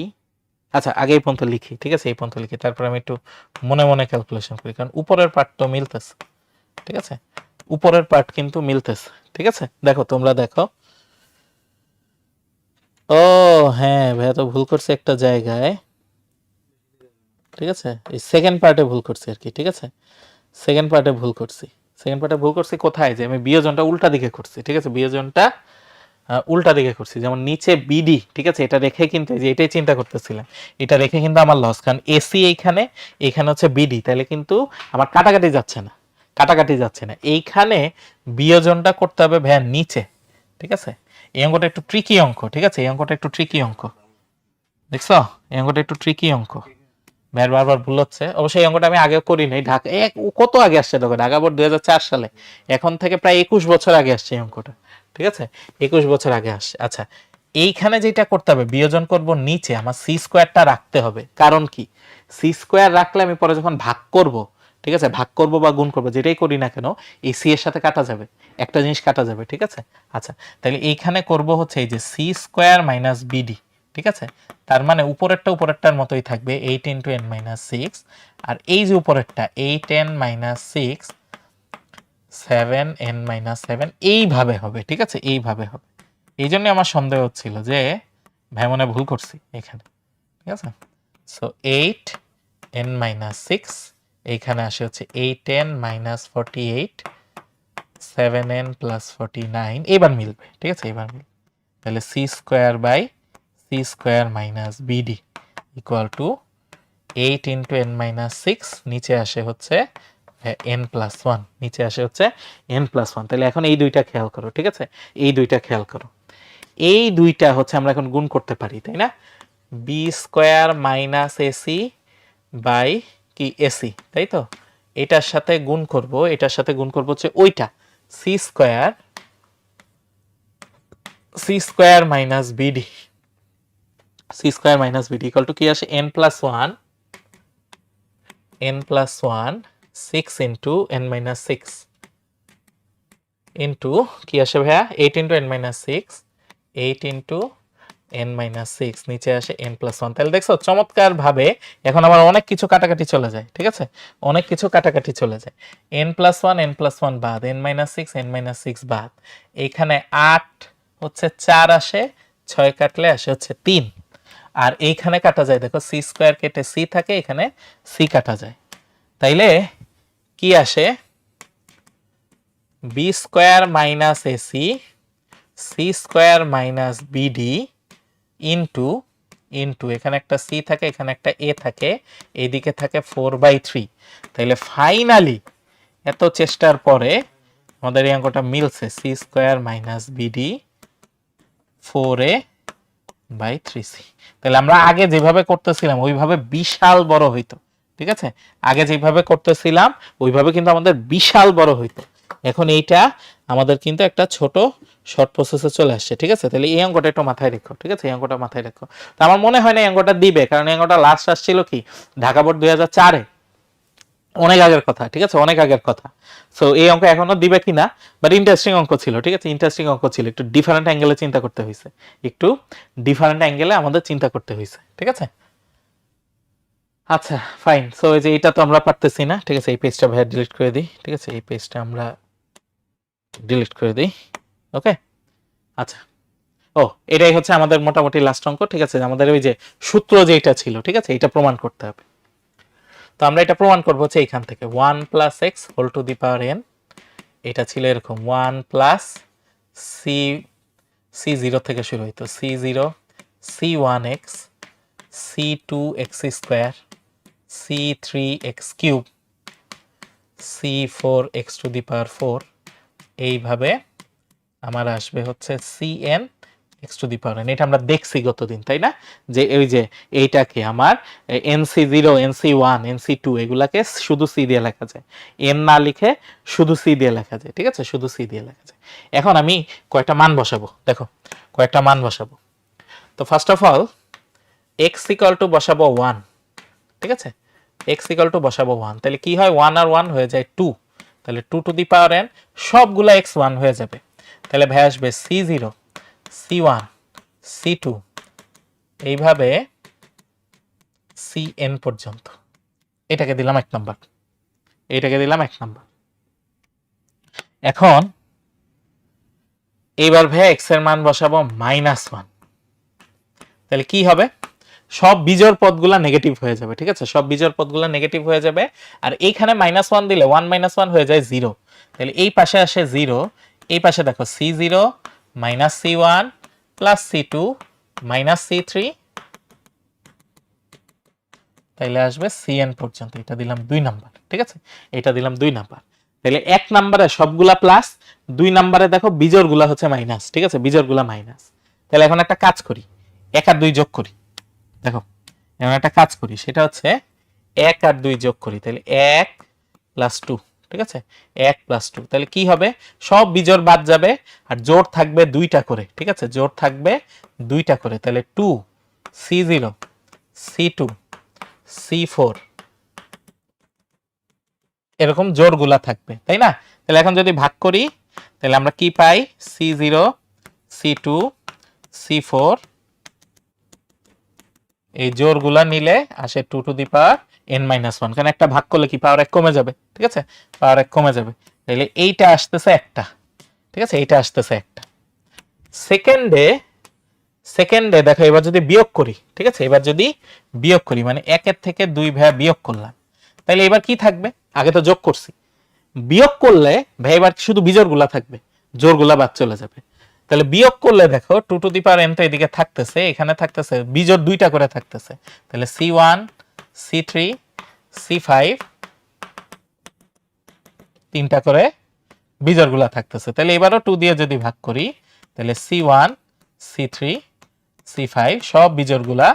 আচ্ছা আগে এই পর্যন্ত লিখি, ঠিক আছে, এই পর্যন্ত লিখি, তারপর আমি একটু মনে মনে ক্যালকুলেশন করি, কারণ উপরের পার্ট তো মিলতেছে, ঠিক আছে, উপরের পার্ট কিন্তু মিলতেছে, ঠিক আছে। দেখো তোমরা দেখো, ও হ্যাঁ ভাইয়া তো ভুল করছে একটা জায়গায়, ঠিক আছে, এই সেকেন্ড পার্টে ভুল করছি আর কি, ঠিক আছে, সেকেন্ড পার্টে ভুল করছি, সেকেন্ড পার্টে ভুল করছি কোথায়, যে আমি বিয়োজনটা উল্টা দিকে করছি, ঠিক আছে, বিয়োজনটা উল্টা দিকে করছি, যেমন নিচে বিডি, ঠিক আছে, এটা রেখে কিন্তু যে এটাই চিন্তা করতেছিলাম, এটা রেখে কিন্তু আমার লস, কারণ এসি এইখানে, এখানে হচ্ছে বিডি, তাহলে কিন্তু আমার কাটাকাটি যাচ্ছে না, কাটাকাটি যাচ্ছে না, এইখানে বিয়োজনটা করতে হবে ভ্যান নিচে, ঠিক আছে। এই অঙ্কটা একটু ট্রিকি অঙ্ক, ঠিক আছে, এই অঙ্কটা একটু ট্রিকি অঙ্ক, দেখছো, এই অঙ্কটা একটু ট্রিকি অঙ্ক, ভাইয়ের বারবার ভুল হচ্ছে। অবশ্যই এই অঙ্কটা আমি আগে করি নাই, ঢাকা কত আগে আসছে দেখো, ঢাকা বোর্ড 2004 সালে, এখন থেকে প্রায় 21 বছর আগে আসছে এই অঙ্কটা, ঠিক আছে, 21 বছর আগে আসছে। আচ্ছা, এইখানে যেটা করতে হবে, বিয়োজন করব নিচে, আমার সি স্কোয়ারটা রাখতে হবে, কারণ কি, সি স্কোয়ার রাখলে আমি পরে যখন ভাগ করব, ঠিক আছে, ভাগ করব বা গুণ করব, যেটাই করি না কেন, এই সি এর সাথে কাটা যাবে, একটা জিনিস কাটা যাবে, ঠিক আছে। আচ্ছা, তাহলে এইখানে করব হচ্ছে এই যে সি স্কোয়ার মাইনাস বিডি, ঠিক আছে, তার মানে উপরেরটা উপরেরটার মতোই থাকবে 8 ইন্টু এন মাইনাস 6, আর এই যে উপরেরটা 8n মাইনাস 6, 7n মাইনাস 7, এইভাবে হবে, ঠিক আছে, এইভাবে হবে। এই জন্য আমার সন্দেহ হচ্ছিল যে ভাই মনে ভুল করছি এখানে, ঠিক আছে। সো 8n মাইনাস 6, এইখানে আসে হচ্ছে 8n মাইনাস 48, 7n প্লাস 49, এবার মিলবে, ঠিক আছে, এবার মিলবে। তাহলে c square by c square minus bd equal to 8 into n minus 6, নিচে আসে হচ্ছে এন প্লাস 1, নিচে আসে হচ্ছে এন প্লাস 1। তাহলে এখন এই দুইটা খেয়াল করো, ঠিক আছে, এই দুইটা খেয়াল করো, এই দুইটা হচ্ছে আমরা এখন গুণ করতে পারি, তাই না, B square minus AC by কি এসি, তাই তো, এটার সাথে গুণ করব, এটার সাথে গুণ করব হচ্ছে ওইটা c square, c square minus bd, c square minus bd equal to কি আসে, n plus 1, n plus 1, 6 into n minus 6 into কি আসে ভাইয়া 8 into n minus 6, 8 into n minus 6, নিচে আসে n plus 1। তাহলে দেখছো চমৎকার ভাবে এখন আবার অনেক কিছু কাটাকাটি চলে যায়, ঠিক আছে, অনেক কিছু কাটাকাটি চলে যায়, n plus 1, n plus 1 বাদ, n minus 6, n minus 6 বাদ, এইখানে 8 হচ্ছে 4 আসে, 6 কাটলে আসে হচ্ছে 3, আর এইখানে কাটা যায়, দেখো সি স্কোয়ার কেটে সি থাকে, এখানে সি কাটা যায়, তাইলে কি আসে, b square minus ac, c square minus bd into into এখানে একটা সি থাকে, এখানে একটা এ থাকে, এইদিকে থাকে 4/3। তাইলে ফাইনালি এত চেষ্টার পরে আমাদের এই অঙ্কটা মিলছে, C square minus BD 4a/3c। তাহলে আমরা আগে যেভাবে করতেছিলাম ওইভাবে বিশাল বড় হইতো, ঠিক আছে, আগে যেভাবে করতেছিলাম ওইভাবে কিন্তু আমাদের বিশাল বড় হইতো, এখন এইটা আমাদের কিন্তু একটা ছোট শর্ট প্রসেসে চলে আসছে। ঠিক আছে, তাহলে এই অঙ্কটা একটু মাথায় রেখো। ঠিক আছে, এই অঙ্কটা মাথায় রেখো। তো আমার মনে হয় না এই অঙ্কটা দিবে, কারণ এই অঙ্কটা লাস্ট আসছিল কি ঢাকা বোর্ড 2004-এ, অনেক আগের কথা। ঠিক আছে, অনেক আগের কথা। সো এই অঙ্ক এখনো দিবে কিনা, বাট ইন্টারেস্টিং অঙ্ক ছিল। ঠিক আছে, ইন্টারেস্টিং অঙ্ক ছিল, একটু ডিফারেন্ট অ্যাঙ্গেলে চিন্তা করতে হয়েছে, একটু ডিফারেন্ট অ্যাঙ্গেলে আমাদের চিন্তা করতে হয়েছে। ঠিক আছে, আচ্ছা ফাইন। সো এই যে এটা তো আমরা পারতেছি না। ঠিক আছে, এই পেজটা ভাইয়া ডিলিট করে দিই। ঠিক আছে, এই পেজটা আমরা ডিলিট করে দিই। ওকে, আচ্ছা। ও, এটাই হচ্ছে আমাদের মোটামুটি লাস্ট অঙ্ক। ঠিক আছে, আমাদের ওই যে সূত্র যেটা ছিল, ঠিক আছে, এটা প্রমাণ করতে হবে। তো আমরা এটা প্রমাণ করবো হচ্ছে এইখান থেকে 1 plus x whole to the power n, এটা ছিল এরকম 1 প্লাস সি, সি জিরো থেকে শুরু হইতো, c zero c one x c two x square c three x cube c four x to the power four, এইভাবে আমার আসবে হচ্ছে c n x to the power n. এটা আমরা দেখছি গতদিন, তাই না, যে ওই যে এইটাকে আমার nc zero nc one nc two এগুলাকে শুধু সি দিয়ে লেখা যায়, এন না লিখে শুধু সি দিয়ে লেখা যায়। ঠিক আছে, শুধু সি দিয়ে লেখা যায়। এখন আমি কয়েকটা মান বসাবো, দেখো কয়েকটা মান বসাবো। তো first of all x equal to বসাবো 1। ঠিক আছে, এক্স ইকাল টু বসাবো 1, তাহলে কি হয় 1 আর 1 হয়ে যায় 2, তাহলে 2 টু দি পাওয়ার এন সবগুলা এক্স 1 হয়ে যাবে। তাহলে ভাই আসবে c zero c one c two এইভাবে সি এন পর্যন্ত। এটাকে দিলাম 1 নাম্বার, এইটাকে দিলাম 1 নাম্বার। এখন এইবার ভাই এক্স এর মান বসাবো -1, তাহলে কি হবে সব বিজোড় পদগুলা নেগেটিভ হয়ে যাবে। ঠিক আছে, সব বিজোড় পদগুলা নেগেটিভ হয়ে যাবে, আর এইখানে -1 দিলে 1 - 1 হয়ে যায় 0, তাহলে এই পাশে আসে 0, এই পাশে দেখো c0 minus c1 plus c2 minus c3, তাইলে আসবে cn পর্যন্ত। এটা দিলাম 2 নাম্বার। ঠিক আছে, এটা দিলাম 2 নাম্বার। তাহলে 1 নাম্বারে সবগুলা প্লাস, 2 নাম্বারে দেখো বিজোড়গুলা হচ্ছে মাইনাস। ঠিক আছে, বিজোড়গুলা মাইনাস। তাহলে এখন একটা কাজ করি, 1 আর 2 যোগ করি। দেখো এখন একটা কাজ করি, সেটা হচ্ছে 1 আর 2 যোগ করি, তাহলে 1 প্লাস 2। ঠিক আছে, 1 প্লাস 2, তাহলে কি হবে সব বিজোড় বাদ যাবে আর জোড় থাকবে 2টা করে। ঠিক আছে, জোড় থাকবে 2টা করে, তাহলে 2 c0 c2 c4 এরকম জোড়গুলা থাকবে, তাই না। তাহলে এখন যদি ভাগ করি তাহলে আমরা কি পাই c0 c2 c4, এই জোড়গুলা নিলে আসে 2 টু দি পাওয়ার n-1, কারণ একটা ভাগ করলে কি পাওয়ার 1 কমে যাবে। ঠিক আছে, পাওয়ার 1 কমে যাবে, তাহলে এইটা আসতেছে একটা। ঠিক আছে, এইটা আসতেছে একটা। সেকেন্ডে দেখো এবার যদি বিয়োগ করি, ঠিক আছে, এবার যদি বিয়োগ করি মানে 1 এর থেকে 2 ভাইয়া বিয়োগ করলাম, তাহলে এবার কি থাকবে, আগে তো যোগ করছি, বিয়োগ করলে ভাই এবার শুধু বিজোড়গুলা থাকবে, জোড়গুলা বাদ চলে যাবে। তাহলে বিয়োগ করলে দেখো 2 টু দি পাওয়ার n তো এদিকে থাকতেছে, এখানে থাকতেছে বিজোড় 2টা করে থাকতেছে, তাহলে c1 c3 c5 3টা করে বিজোড়গুলা থাকতেছে। তাহলে এবারও 2 দিয়ে যদি ভাগ করি তাহলে c1 c3 c5 সব বিজোড়গুলা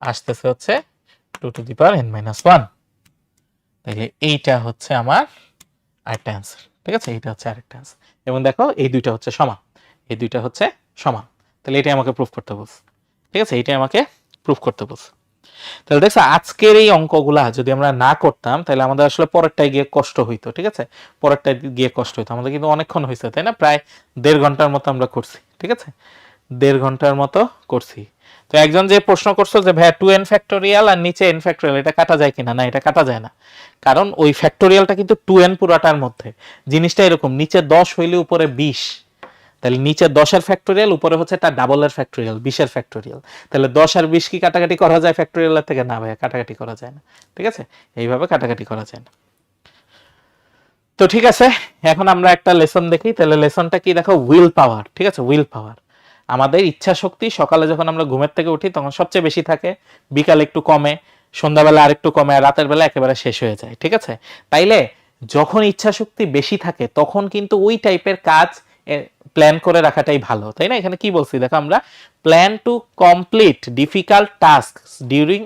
আসতেছে হচ্ছে 2 টু দি পাওয়ার n-1, তাহলে এইটা হচ্ছে আমার আরেকটা অ্যান্সার। ঠিক আছে, এইটা হচ্ছে আরেকটা অ্যান্সার। এবং দেখো এই দুইটা হচ্ছে সমান, এই দুইটা হচ্ছে সমান, তাহলে এটাই আমাকে প্রুফ করতে বলছে। ঠিক আছে, এইটাই আমাকে প্রুফ করতে বলছে। তাহলে দেখছো আজকের এই অঙ্কগুলা যদি আমরা না করতাম তাহলে আমাদের আসলে পরেরটায় গিয়ে কষ্ট হইতো। ঠিক আছে, পরেরটায় গিয়ে কষ্ট হইতো, আমাদের কিন্তু অনেকক্ষণ হয়েছে, তাই না, প্রায় 1.5 ঘন্টার মতো আমরা করছি। ঠিক আছে, 1.5 ঘন্টার মতো করছি। তো একজন যে প্রশ্ন করছো যে ভাইয়া 2n ফ্যাক্টোরিয়াল আর নিচে n ফ্যাক্টোরিয়াল এটা কাটা যায় কিনা, না এটা কাটা যায় না, কারণ ওই ফ্যাক্টোরিয়ালটা কিন্তু 2n পুরাটার মধ্যে। জিনিসটা এরকম, নিচে 10 হইলে উপরে 20, তাহলে নিচে 10 এর ফ্যাক্টোরিয়াল, উপরে হচ্ছে তার ডাবলের ফ্যাক্টোরিয়াল 20 এর ফ্যাক্টোরিয়াল। তাহলে 10 আর 20 কি কাটাকাটি করা যায় ফ্যাক্টোরিয়ালের থেকে, না ভাইয়া কাটাকাটি করা যায় না। ঠিক আছে, এইভাবে কাটাকাটি করা যায় না। তো ঠিক আছে, এখন আমরা একটা লেসন দেখি। তাহলে লেসনটা কি দেখো, উইল পাওয়ার। ঠিক আছে, উইল পাওয়ার, আমাদের ইচ্ছা শক্তি সকালে যখন আমরা ঘুমের থেকে উঠি তখন সবচেয়ে বেশি থাকে, বিকালে একটু কমে, সন্ধ্যাবেলা আরেকটু কমে, আর রাতের বেলা একেবারে শেষ হয়ে যায়। ঠিক আছে, তাইলে যখন ইচ্ছা শক্তি বেশি থাকে তখন কিন্তু ওই টাইপের কাজ প্ল্যান করে রাখাটাই ভালো, তাই না? এখানে কি বলছি দেখো আমরা, plan to complete difficult task during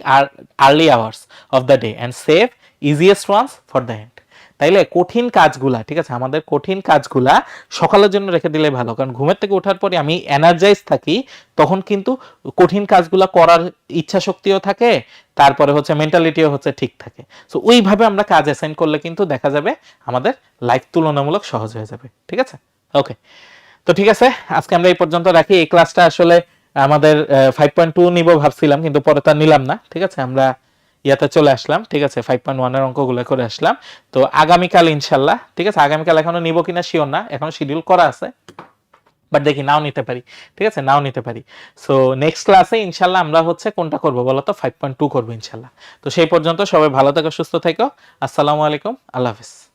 early hours of the day and save easiest ones for the end. তাইলে কঠিন কাজগুলা, ঠিক আছে, আমাদের কঠিন কাজগুলা সকালের জন্য রেখে দিলে ভালো, কারণ ঘুমের থেকে ওঠার পরে আমি এনার্জাইজ থাকি, তখন কিন্তু কঠিন কাজগুলা করার ইচ্ছা শক্তিও থাকে, তারপরে হচ্ছে মেন্টালিটিও হচ্ছে ঠিক থাকে। সো ওইভাবে আমরা কাজ অ্যাসাইন করলে কিন্তু দেখা যাবে আমাদের লাইফ তুলনামূলক সহজ হয়ে যাবে, ঠিক আছে? ওকে, তো ঠিক আছে, আজকে আমরা এই পর্যন্ত রাখি। এই ক্লাসটা আসলে আমাদের 5.2 নিব ভাবছিলাম, কিন্তু পরে তো নিলাম না, ঠিক আছে? আমরা ইয়াতে চলে আসলাম, ঠিক আছে, 5.1 এর অঙ্কগুলো করে আসলাম। তো আগামীকাল ইনশাল্লাহ, ঠিক আছে, আগামীকাল এখনো নিব কিনা শিওর না, এখনো শিডিউল করা আছে, বাট দেখি নাও নিতে পারি, ঠিক আছে, নাও নিতে পারি। সো নেক্সট ক্লাসে ইনশাল্লাহ আমরা হচ্ছে কোনটা করবো বলো তো, 5.2 করবো ইনশাল্লাহ। তো সেই পর্যন্ত সবাই ভালো থেকো, সুস্থ থেকো, আসসালামু আলাইকুম, আল্লাহ হাফিজ।